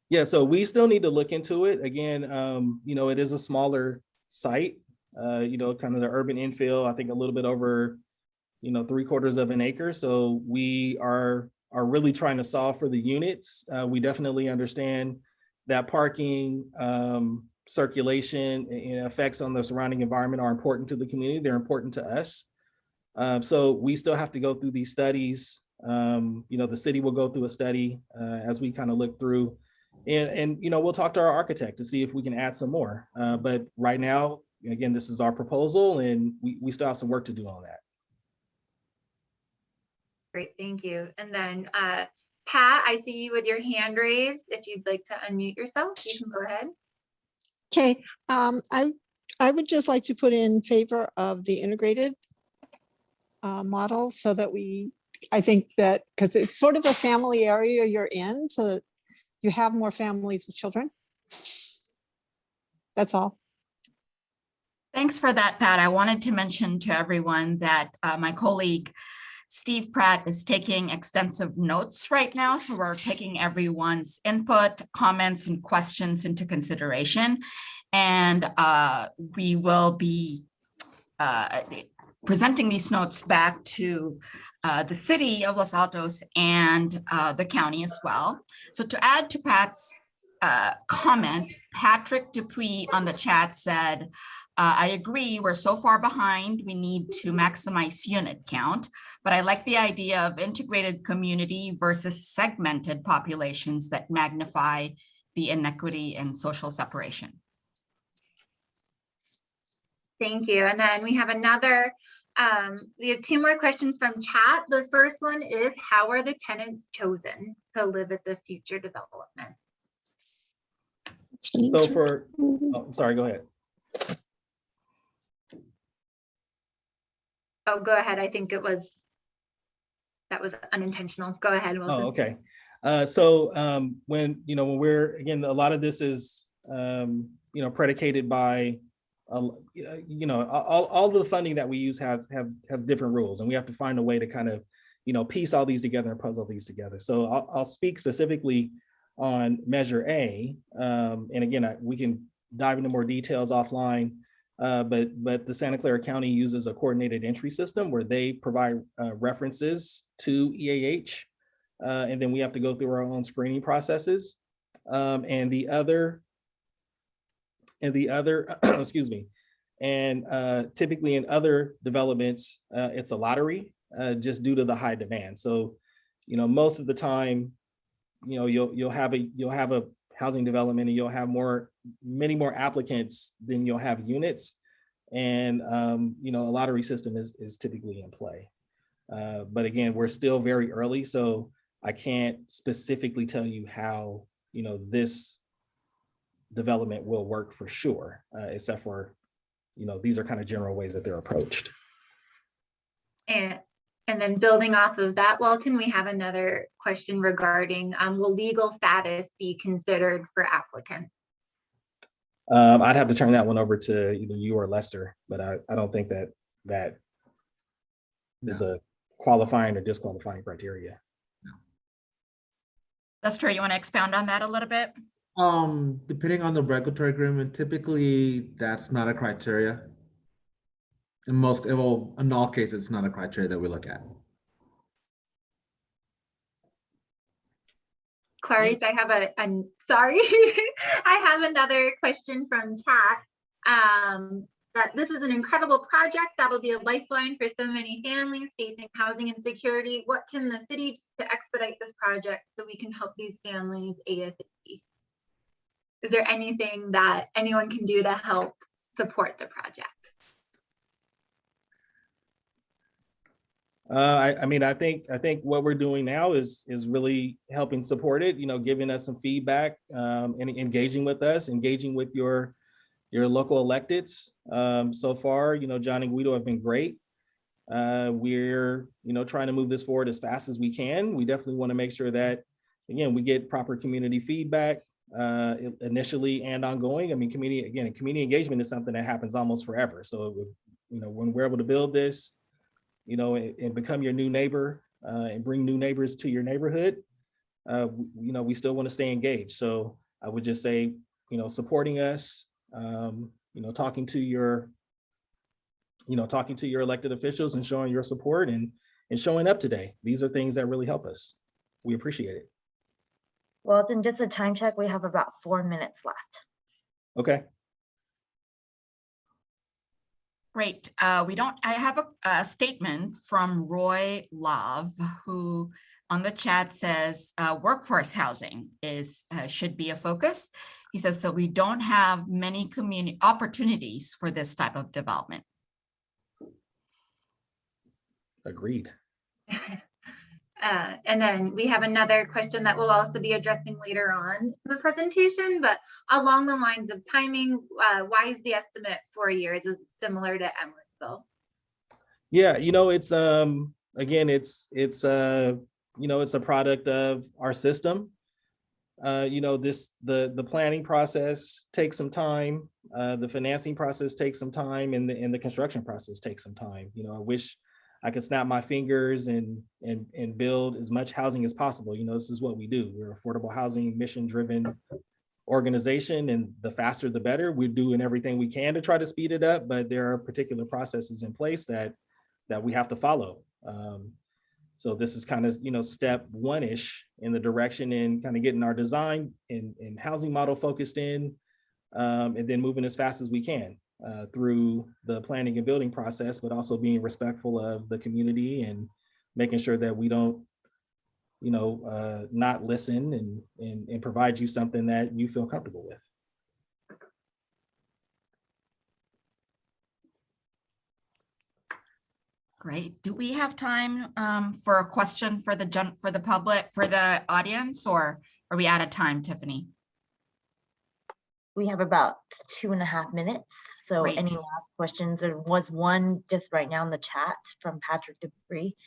Yeah, so we still need to look into it. Again, it is a smaller site, kind of the urban infill, I think a little bit over 3/4 of an acre. So we are really trying to solve for the units. We definitely understand that parking, circulation, and effects on the surrounding environment are important to the community. They're important to us. So we still have to go through these studies. The city will go through a study as we kind of look through, and we'll talk to our architect to see if we can add some more. But right now, again, this is our proposal, and we still have some work to do on that. Great, thank you. And then Pat, I see you with your hand raised. If you'd like to unmute yourself, you can go ahead. Okay, I would just like to put in favor of the integrated model, so that I think that because it's sort of a family area you're in, so that you have more families with children. That's all. Thanks for that, Pat. I wanted to mention to everyone that my colleague Steve Pratt is taking extensive notes right now. So we're taking everyone's input, comments, and questions into consideration. And we will be presenting these notes back to the City of Los Altos and the county as well. So to add to Pat's comment, Patrick Dupuis on the chat said, I agree, we're so far behind, we need to maximize unit count, but I like the idea of integrated community versus segmented populations that magnify the inequity and social separation. Thank you. And then we have we have 2 more questions from chat. The first one is, how are the tenants chosen to live at the future development? So sorry, go ahead. Oh, go ahead. I think that was unintentional. Go ahead, Wilson. Oh, okay. So when we're, again, a lot of this is, predicated by all the funding that we use have different rules, and we have to find a way to kind of, piece all these together and puzzle these together. So I'll speak specifically on Measure A. And again, we can dive into more details offline, but the Santa Clara County uses a coordinated entry system where they provide references to EAH, and then we have to go through our own screening processes. And the other, excuse me, and typically in other developments, it's a lottery, just due to the high demand. So, most of the time, you'll have a housing development and you'll have many more applicants than you'll have units. And, a lottery system is typically in play. But again, we're still very early, so I can't specifically tell you how, this development will work for sure, except for, these are kind of general ways that they're approached. And then building off of that, Welton, we have another question regarding will legal status be considered for applicants? I'd have to turn that one over to either you or Lester, but I don't think that is a qualifying or disqualifying criteria. Lester, you want to expound on that a little bit? Depending on the regulatory agreement, typically that's not a criteria. In all cases, it's not a criteria that we look at. Clarice, I have sorry, I have another question from chat. That this is an incredible project that will be a lifeline for so many families facing housing insecurity. What can the city do to expedite this project so we can help these families ASAP? Is there anything that anyone can do to help support the project? I think what we're doing now is really helping support it, giving us some feedback, and engaging with us, engaging with your local electeds. So far, John and Guido have been great. We're, trying to move this forward as fast as we can. We definitely want to make sure that, again, we get proper community feedback initially and ongoing. Community engagement is something that happens almost forever. So, when we're able to build this, and become your new neighbor, and bring new neighbors to your neighborhood, we still want to stay engaged. So I would just say, supporting us, talking to your elected officials and showing your support and showing up today. These are things that really help us. We appreciate it. Well, then just a time check. We have about 4 minutes left. Okay. Great. I have a statement from Roy Love, who on the chat says workforce housing should be a focus. He says, so we don't have many community opportunities for this type of development. Agreed. And then we have another question that we'll also be addressing later on in the presentation, but along the lines of timing, why is the estimate 4 years? Is it similar to Emeryville? Yeah, it's again, it's a product of our system. The planning process takes some time, the financing process takes some time, and the construction process takes some time. I wish I could snap my fingers and build as much housing as possible. This is what we do. We're affordable housing, mission-driven organization, and the faster the better. We're doing everything we can to try to speed it up, but there are particular processes in place that we have to follow. So this is kind of, step one-ish in the direction in kind of getting our design and housing model focused in, and then moving as fast as we can through the planning and building process, but also being respectful of the community and making sure that we don't, not listen and provide you something that you feel comfortable with. Great. Do we have time for a question for the public, for the audience, or are we out of time, Tiffany? We have about 2.5 minutes. So Great. Any last questions? There was one just right now in the chat from Patrick Dupree.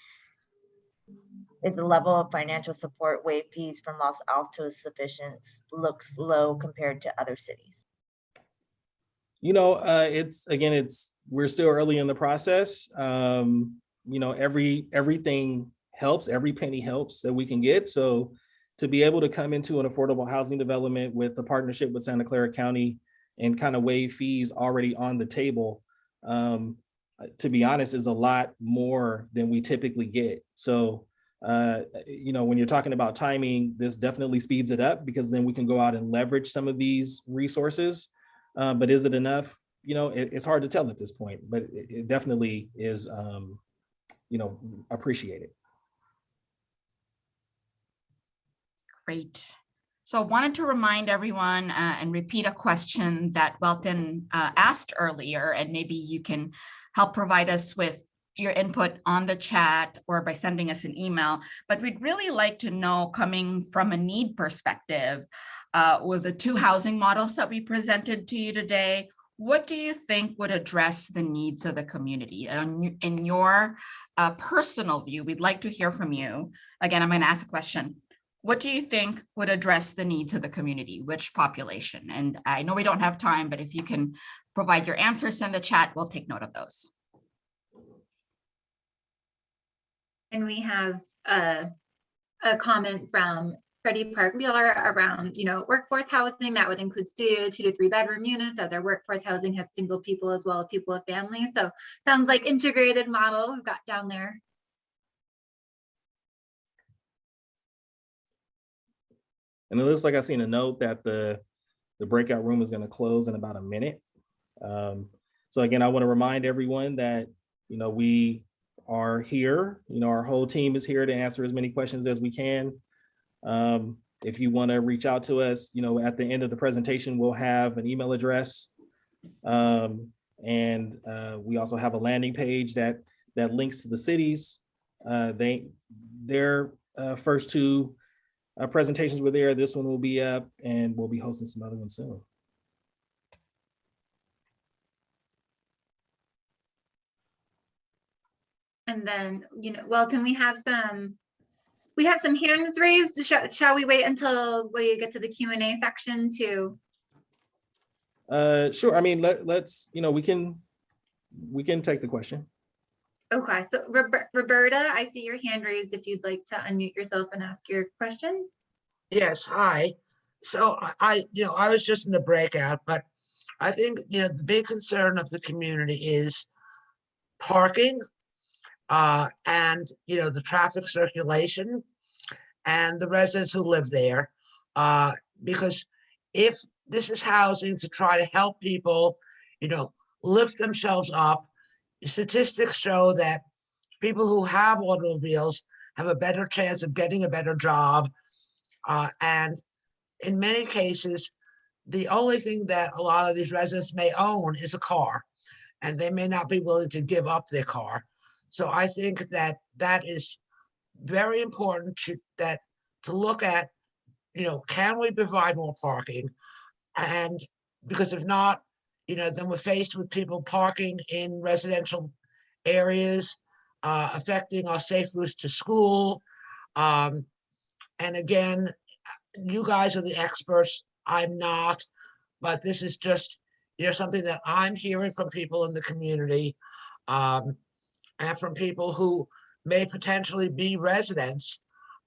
Is the level of financial support waived fees from Los Altos sufficient? Looks low compared to other cities. We're still early in the process. Everything helps, every penny helps that we can get. So to be able to come into an affordable housing development with the partnership with Santa Clara County and kind of waive fees already on the table, to be honest, is a lot more than we typically get. So, when you're talking about timing, this definitely speeds it up because then we can go out and leverage some of these resources. But is it enough? It's hard to tell at this point, but it definitely is, appreciated. Great. So I wanted to remind everyone and repeat a question that Welton asked earlier, and maybe you can help provide us with your input on the chat or by sending us an email. But we'd really like to know, coming from a need perspective, with the two housing models that we presented to you today, what do you think would address the needs of the community? In your personal view, we'd like to hear from you. Again, I'm going to ask a question. What do you think would address the needs of the community? Which population? And I know we don't have time, but if you can provide your answers in the chat, we'll take note of those. And we have a comment from Freddie Parkmuller around, workforce housing that would include studio 2 to 3 bedroom units, as our workforce housing has single people as well as people with families. So sounds like integrated model we've got down there. And it looks like I've seen a note that the breakout room is going to close in about a minute. So again, I want to remind everyone that, we are here, our whole team is here to answer as many questions as we can. If you want to reach out to us, at the end of the presentation, we'll have an email address. And we also have a landing page that links to the cities. Their first two presentations were there. This one will be up, and we'll be hosting some other ones soon. And then, Welton, we have some hands raised. Shall we wait until we get to the Q&A section too? Sure. I mean, let's, we can take the question. Okay, so Roberta, I see your hand raised if you'd like to unmute yourself and ask your question. Yes, hi. So I was just in the breakout, but I think, the big concern of the community is parking and, the traffic circulation and the residents who live there. Because if this is housing to try to help people, lift themselves up, statistics show that people who have automobiles have a better chance of getting a better job. And in many cases, the only thing that a lot of these residents may own is a car, and they may not be willing to give up their car. So I think that is very important to look at, can we provide more parking? And because if not, then we're faced with people parking in residential areas, affecting our safe routes to school. And again, you guys are the experts, I'm not, but this is just, something that I'm hearing from people in the community, and from people who may potentially be residents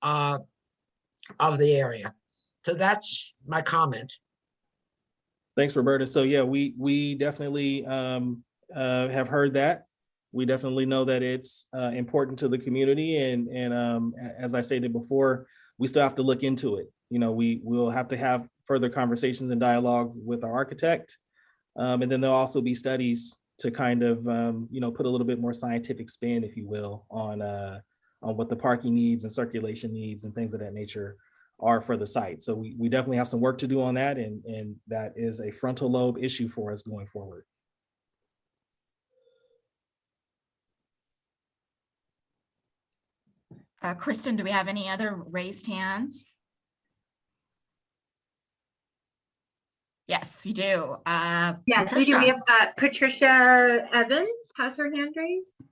of the area. So that's my comment. Thanks, Roberta. So yeah, we definitely have heard that. We definitely know that it's important to the community, and as I stated before, we still have to look into it. We will have to have further conversations and dialogue with our architect, and then there'll also be studies to kind of put a little bit more scientific spin, if you will, on what the parking needs and circulation needs and things of that nature are for the site. So we definitely have some work to do on that, and that is a frontal lobe issue for us going forward. Kristen, do we have any other raised hands? Yes, we do. Yes, we do. We have Patricia Evans has her hand raised.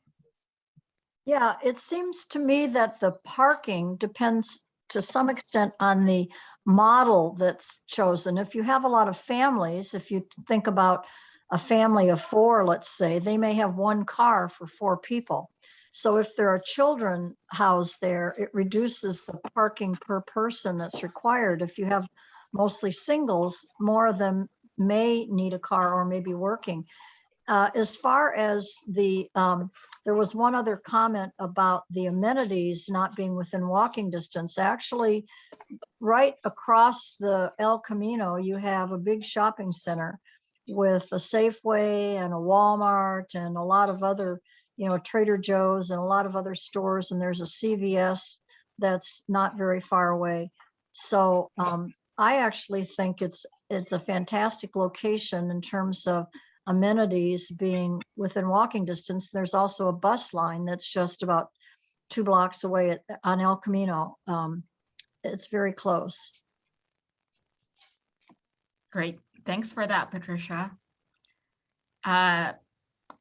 Yeah, it seems to me that the parking depends to some extent on the model that's chosen. If you have a lot of families, if you think about a family of 4, let's say, they may have 1 car for 4 people. So if there are children housed there, it reduces the parking per person that's required. If you have mostly singles, more of them may need a car or may be working. As far as the, there was one other comment about the amenities not being within walking distance. Actually, right across the El Camino, you have a big shopping center with a Safeway and a Walmart and a lot of other, Trader Joe's and a lot of other stores. And there's a CVS that's not very far away. So I actually think it's a fantastic location in terms of amenities being within walking distance. There's also a bus line that's just about 2 blocks away on El Camino. It's very close. Great. Thanks for that, Patricia.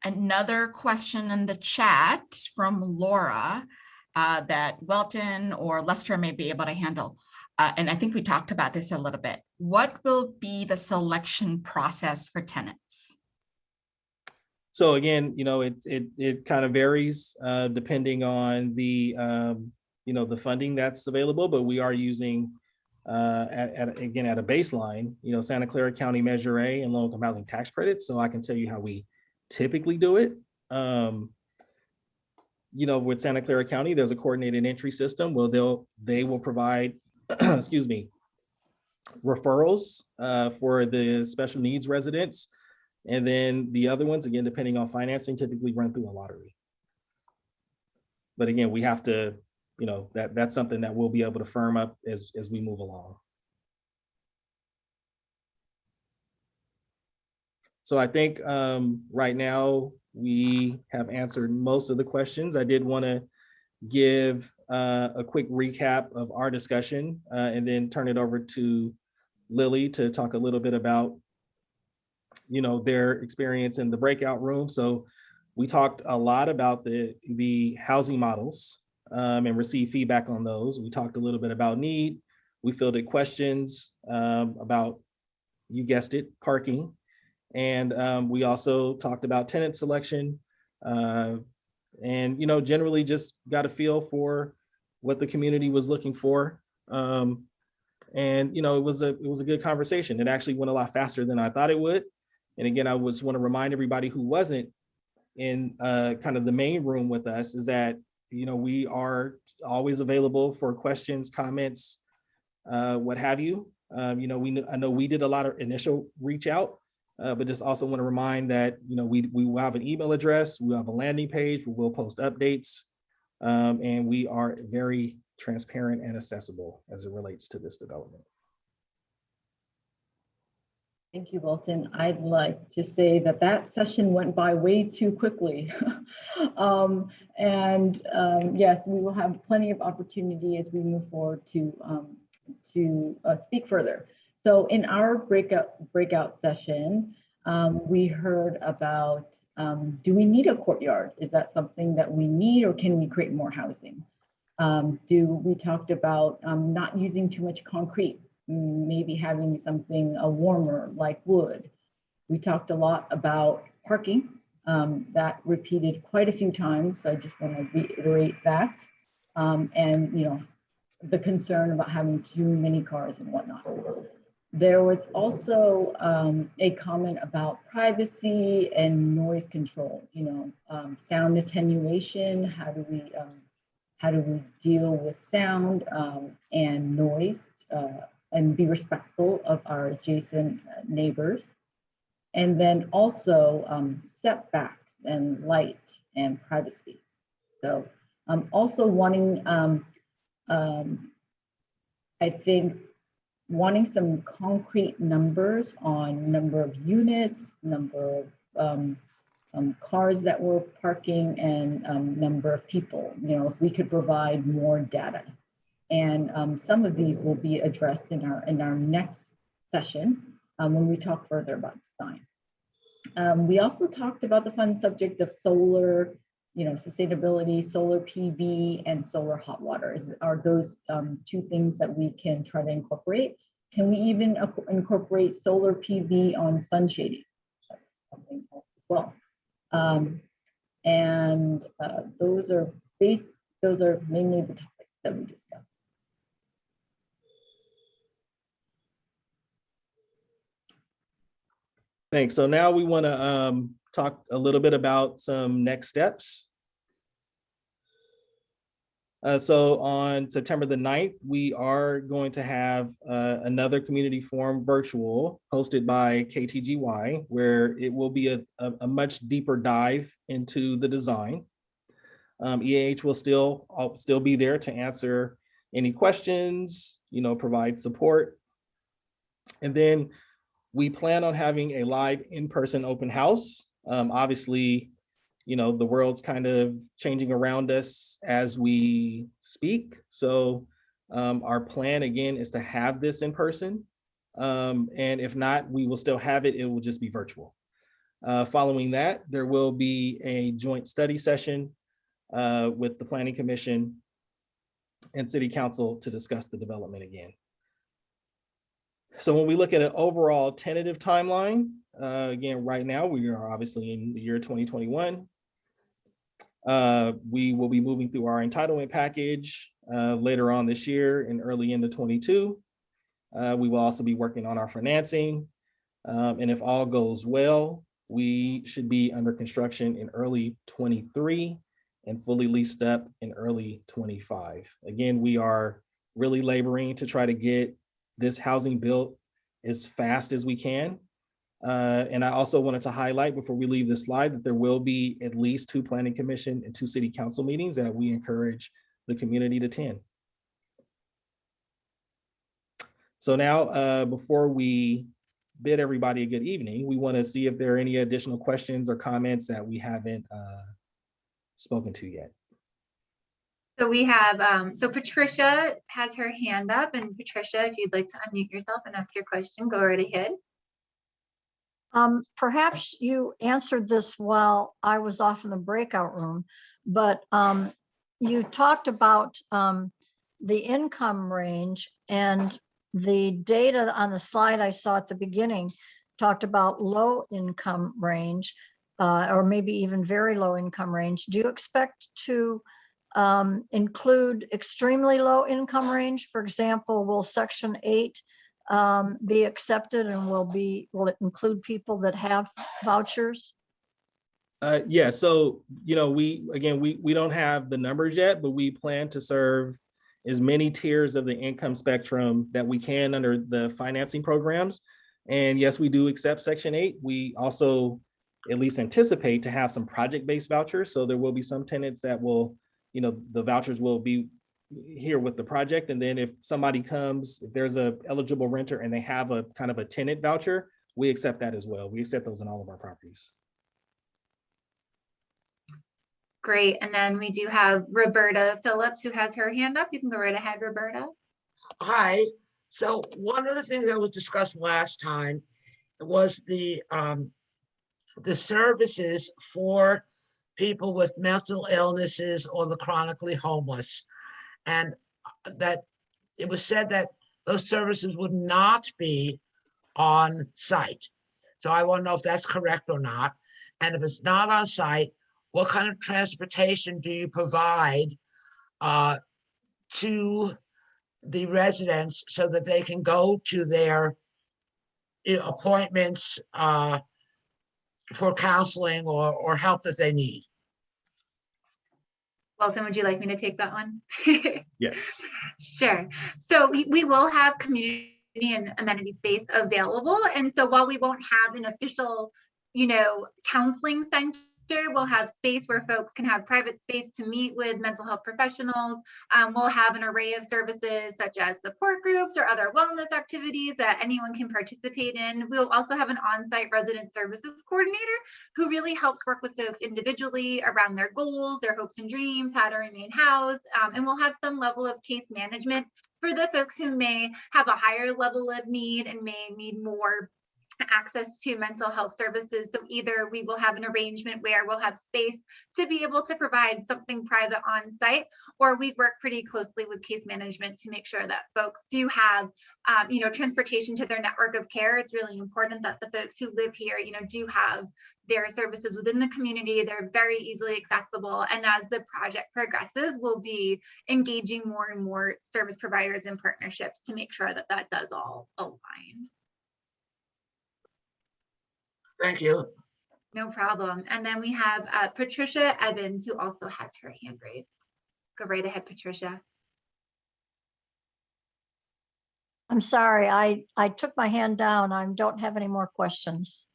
Another question in the chat from Laura that Welton or Lester may be able to handle. And I think we talked about this a little bit. What will be the selection process for tenants? So again, it kind of varies depending on the the funding that's available, but we are using at a baseline, Santa Clara County Measure A and low-income housing tax credits. So I can tell you how we typically do it. With Santa Clara County, there's a coordinated entry system. Well, they will provide, excuse me, referrals for the special needs residents. And then the other ones, again, depending on financing, typically run through a lottery. But again, we have to, that's something that we'll be able to firm up as we move along. So I think right now we have answered most of the questions. I did want to give a quick recap of our discussion and then turn it over to Lily to talk a little bit about their experience in the breakout room. So we talked a lot about the housing models and received feedback on those. We talked a little bit about need. We fielded questions about, you guessed it, parking. And we also talked about tenant selection and, generally just got a feel for what the community was looking for. And, it was a good conversation. It actually went a lot faster than I thought it would. And again, I just want to remind everybody who wasn't in kind of the main room with us is that, we are always available for questions, comments, what have you. I know we did a lot of initial reach out, but just also want to remind that, we will have an email address, we'll have a landing page, we will post updates, and we are very transparent and accessible as it relates to this development. Thank you, Welton. I'd like to say that session went by way too quickly. Yes, we will have plenty of opportunity as we move forward to speak further. So in our breakout session, we heard about, do we need a courtyard? Is that something that we need, or can we create more housing? We talked about not using too much concrete, maybe having something warmer like wood. We talked a lot about parking, that repeated quite a few times. So I just want to reiterate that. And the concern about having too many cars and whatnot. There was also a comment about privacy and noise control, sound attenuation. How do we deal with sound and noise and be respectful of our adjacent neighbors? And then also setbacks and light and privacy. So I'm also wanting, I think, wanting some concrete numbers on number of units, number of cars that we're parking, and number of people. If we could provide more data. And some of these will be addressed in our next session when we talk further about design. We also talked about the fun subject of solar, sustainability, solar PV, and solar hot water. Are those two things that we can try to incorporate? Can we even incorporate solar PV on sun shading? something else as well. Those are mainly the topics that we discussed. Thanks. So now we want to talk a little bit about some next steps. So on September the 9th, we are going to have another community forum virtual hosted by KTGY, where it will be a much deeper dive into the design. EAH will still be there to answer any questions, provide support. And then we plan on having a live in-person open house. Obviously, the world's kind of changing around us as we speak. So our plan again is to have this in person. And if not, we will still have it. It will just be virtual. Following that, there will be a joint study session with the Planning Commission and City Council to discuss the development again. So when we look at an overall tentative timeline, again, right now, we are obviously in the year 2021. We will be moving through our entitlement package later on this year and early into 22. We will also be working on our financing. And if all goes well, we should be under construction in early 23 and fully leased up in early 25. Again, we are really laboring to try to get this housing built as fast as we can. And I also wanted to highlight before we leave this slide that there will be at least 2 Planning Commission and 2 City Council meetings that we encourage the community to attend. So now, before we bid everybody a good evening, we want to see if there are any additional questions or comments that we haven't spoken to yet. So we have, so Patricia has her hand up, and Patricia, if you'd like to unmute yourself and ask your question, go right ahead. Perhaps you answered this while I was off in the breakout room, but you talked about the income range, and the data on the slide I saw at the beginning talked about low income range, or maybe even very low income range. Do you expect to include extremely low income range? For example, will Section 8 be accepted, and will it include people that have vouchers? Yeah, so we don't have the numbers yet, but we plan to serve as many tiers of the income spectrum that we can under the financing programs. And yes, we do accept Section 8. We also at least anticipate to have some project-based vouchers. So there will be some tenants that will, the vouchers will be here with the project. And then if somebody comes, if there's a eligible renter and they have a kind of a tenant voucher, we accept that as well. We accept those in all of our properties. Great. And then we do have Roberta Phillips, who has her hand up. You can go right ahead, Roberta. Hi. So one of the things that was discussed last time was the services for people with mental illnesses or the chronically homeless. And that it was said that those services would not be on site. So I want to know if that's correct or not. And if it's not on site, what kind of transportation do you provide to the residents so that they can go to their appointments for counseling or help that they need? Welton, would you like me to take that one? Yes. Sure. So we will have community and amenity space available. And so while we won't have an official, counseling center, we'll have space where folks can have private space to meet with mental health professionals. We'll have an array of services such as support groups or other wellness activities that anyone can participate in. We'll also have an on-site resident services coordinator who really helps work with folks individually around their goals, their hopes and dreams, how to remain housed. And we'll have some level of case management for the folks who may have a higher level of need and may need more access to mental health services. So either we will have an arrangement where we'll have space to be able to provide something private on site, or we work pretty closely with case management to make sure that folks do have, transportation to their network of care. It's really important that the folks who live here, do have their services within the community. They're very easily accessible. And as the project progresses, we'll be engaging more and more service providers and partnerships to make sure that that does all align. Thank you. No problem. And then we have Patricia Evans, who also has her hand raised. Go right ahead, Patricia. I'm sorry, I took my hand down. I don't have any more questions.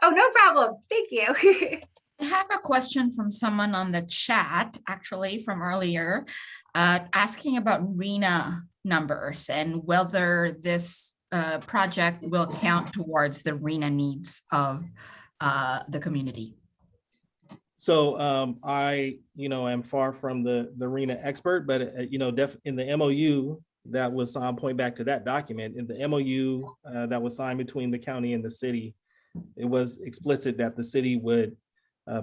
Oh, no problem. Thank you. I have a question from someone on the chat, actually from earlier, asking about RENA numbers and whether this project will count towards the RENA needs of the community. So I, am far from the RENA expert, but in the MOU that was signed, point back to that document, in the MOU that was signed between the county and the city, it was explicit that the city would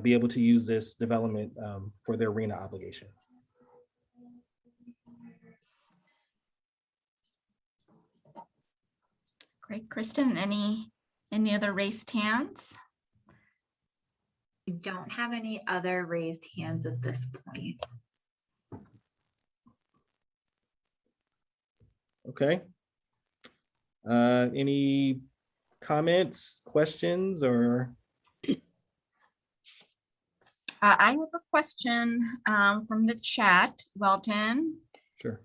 be able to use this development for their RENA obligation. Great, Kristen, any other raised hands? We don't have any other raised hands at this point. Okay. Any comments, questions, or? I have a question from the chat, Welton. Sure.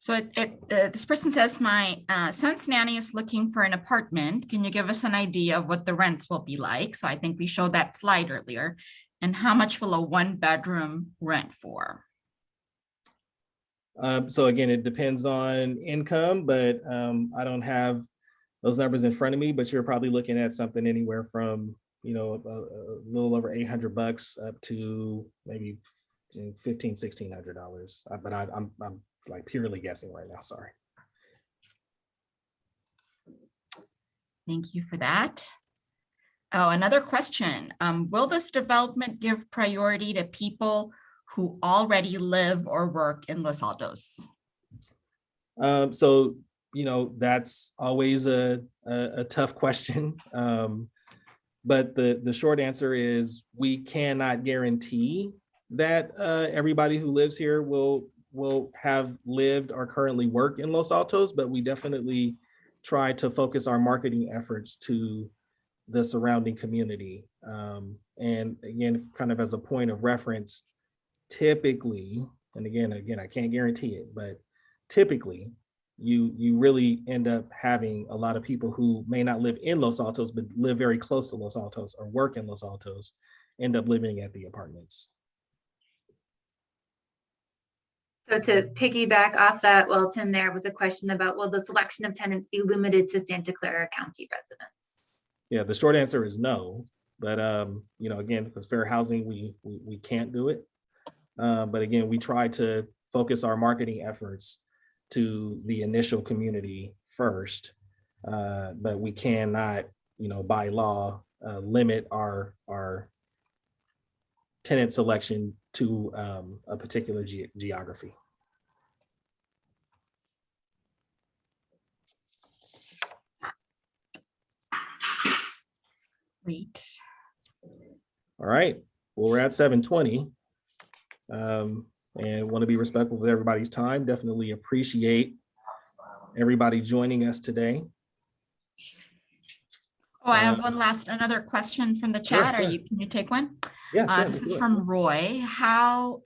So this person says, my son's nanny is looking for an apartment. Can you give us an idea of what the rents will be like? So I think we showed that slide earlier. And how much will a 1-bedroom rent for? So again, it depends on income, but I don't have those numbers in front of me, but you're probably looking at something anywhere from, a little over $800 up to maybe $1,500–$1,600. But I'm like purely guessing right now, sorry. Thank you for that. Oh, another question. Will this development give priority to people who already live or work in Los Altos? So, that's always a tough question. But the short answer is we cannot guarantee that everybody who lives here will have lived or currently work in Los Altos, but we definitely try to focus our marketing efforts to the surrounding community. And again, kind of as a point of reference, typically, and again, I can't guarantee it, but typically you really end up having a lot of people who may not live in Los Altos, but live very close to Los Altos or work in Los Altos, end up living at the apartments. So to piggyback off that, Welton, there was a question about, will the selection of tenants be limited to Santa Clara County residents? Yeah, the short answer is no, but again, because fair housing, we can't do it. But again, we try to focus our marketing efforts to the initial community first, but we cannot, by law, limit our tenant selection to a particular geography. Great. All right, well, we're at 7:20. And want to be respectful of everybody's time. Definitely appreciate everybody joining us today. Oh, I have another question from the chat. Sure. Can you take one? Yeah, sure. This is from Roy. How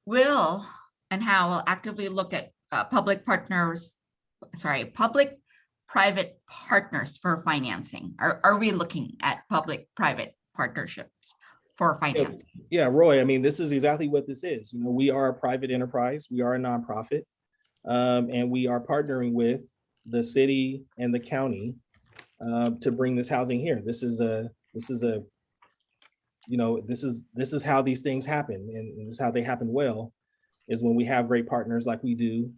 will actively look at public-private partners for financing? Are we looking at public-private partnerships for financing? Yeah, Roy, I mean, this is exactly what this is. We are a private enterprise. We are a nonprofit, and we are partnering with the city and the county to bring this housing here. This is how these things happen, and this is how they happen well, is when we have great partners like we do,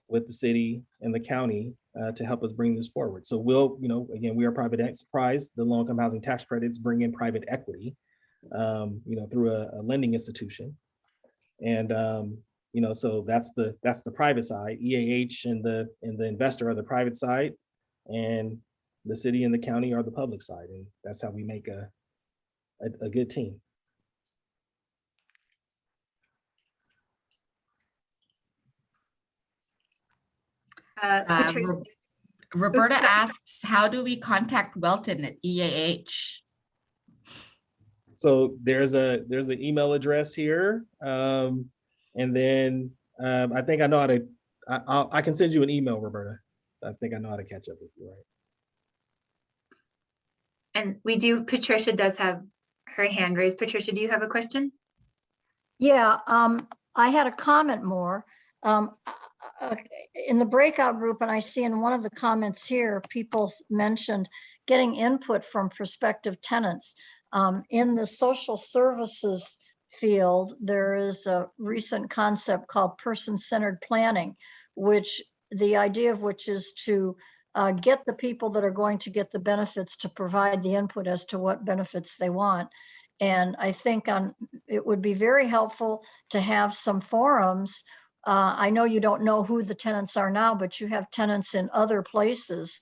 with the city and the county to help us bring this forward. So we'll, again, we are private enterprise. The low-income housing tax credits bring in private equity, through a lending institution. And, so that's the private side. EAH and the investor are the private side, and the city and the county are the public side. And that's how we make a good team. Patricia. Roberta Oops, sorry. asks, how do we contact Welton at EAH? So there's an email address here. And then I think I know how to, I can send you an email, Roberta. I think I know how to catch up with you, right? And Patricia does have her hand raised. Patricia, do you have a question? Yeah, I had a comment more. In the breakout group, and I see in one of the comments here, people mentioned getting input from prospective tenants. In the social services field, there is a recent concept called person-centered planning, which the idea of which is to get the people that are going to get the benefits to provide the input as to what benefits they want. And I think it would be very helpful to have some forums. I know you don't know who the tenants are now, but you have tenants in other places,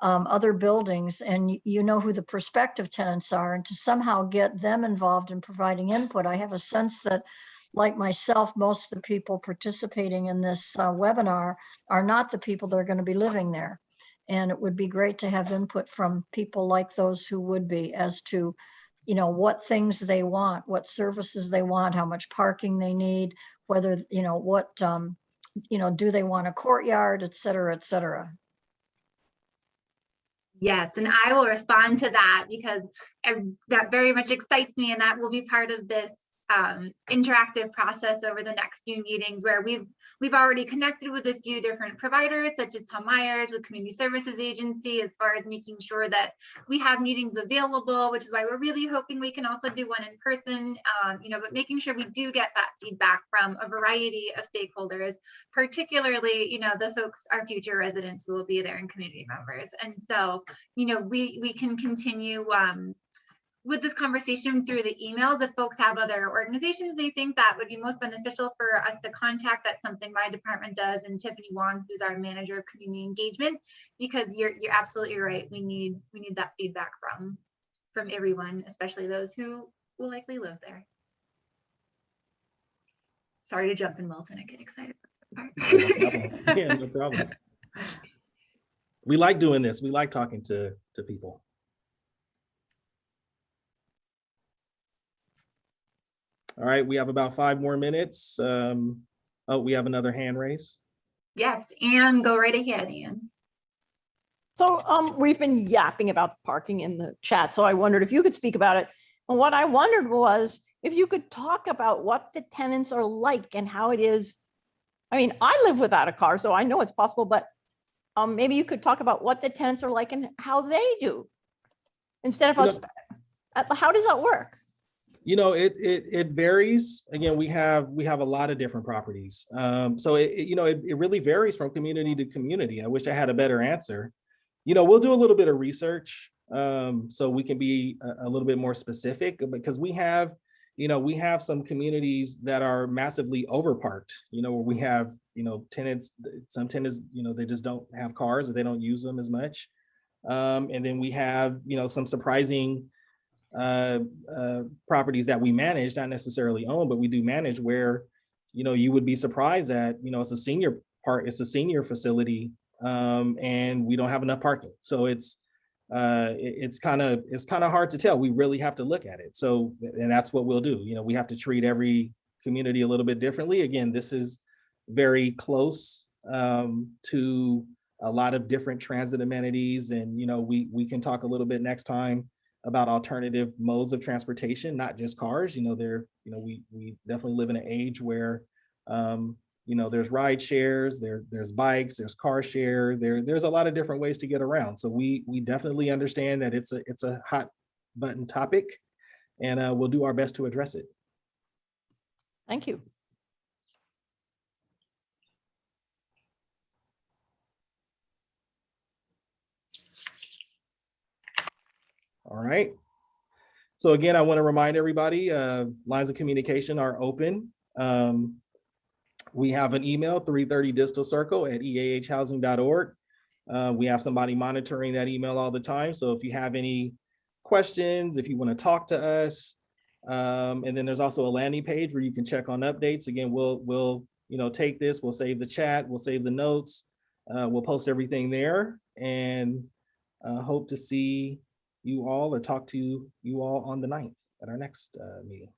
other buildings, and you know who the prospective tenants are, and to somehow get them involved in providing input. I have a sense that, like myself, most of the people participating in this webinar are not the people that are going to be living there. And it would be great to have input from people like those who would be, as to, what things they want, what services they want, how much parking they need, whether, what, do they want a courtyard, et cetera, et cetera. Yes, and I will respond to that because that very much excites me, and that will be part of this interactive process over the next few meetings, where we've already connected with a few different providers, such as Tom Myers with Community Services Agency, as far as making sure that we have meetings available, which is why we're really hoping we can also do one in person, but making sure we do get that feedback from a variety of stakeholders, particularly, the folks, our future residents who will be there, and community members. And so, we can continue with this conversation through the emails. If folks have other organizations they think that would be most beneficial for us to contact, that's something my department does, and Tiffany Wong, who's our manager of community engagement, because you're absolutely right. We need that feedback from everyone, especially those who will likely live there. Sorry to jump in, Welton. I get excited. Yeah, no problem. We like doing this. We like talking to people. All right, we have about 5 more minutes. We have another hand raise. Yes, Anne, go right ahead, Anne. So we've been yapping about parking in the chat, so I wondered if you could speak about it. And what I wondered was if you could talk about what the tenants are like and how it is. I mean, I live without a car, so I know it's possible, but maybe you could talk about what the tenants are like and how they do, instead of us. How does that work? It varies. Again, we have a lot of different properties. So it really varies from community to community. I wish I had a better answer. We'll do a little bit of research so we can be a little bit more specific, because we have some communities that are massively overparked, where we have, tenants, some tenants, they just don't have cars or they don't use them as much. And then we have, some surprising properties that we manage, not necessarily own, but we do manage, where you would be surprised that it's a senior facility, and we don't have enough parking. So it's kind of hard to tell. We really have to look at it. So, and that's what we'll do. We have to treat every community a little bit differently. Again, this is very close to a lot of different transit amenities, and we can talk a little bit next time about alternative modes of transportation, not just cars. We definitely live in an age where there's ride shares, there's bikes, there's car share, there's a lot of different ways to get around. So we definitely understand that it's a hot button topic, and we'll do our best to address it. Thank you. right. So again, I want to remind everybody, lines of communication are open. We have an email, 330 Distel Circle at eahhousing.org. We have somebody monitoring that email all the time. So if you have any questions, if you want to talk to us, and then there's also a landing page where you can check on updates. Again, we'll take this, we'll save the chat, we'll save the notes, we'll post everything there, and hope to see you all or talk to you all on the 9th at our next meeting.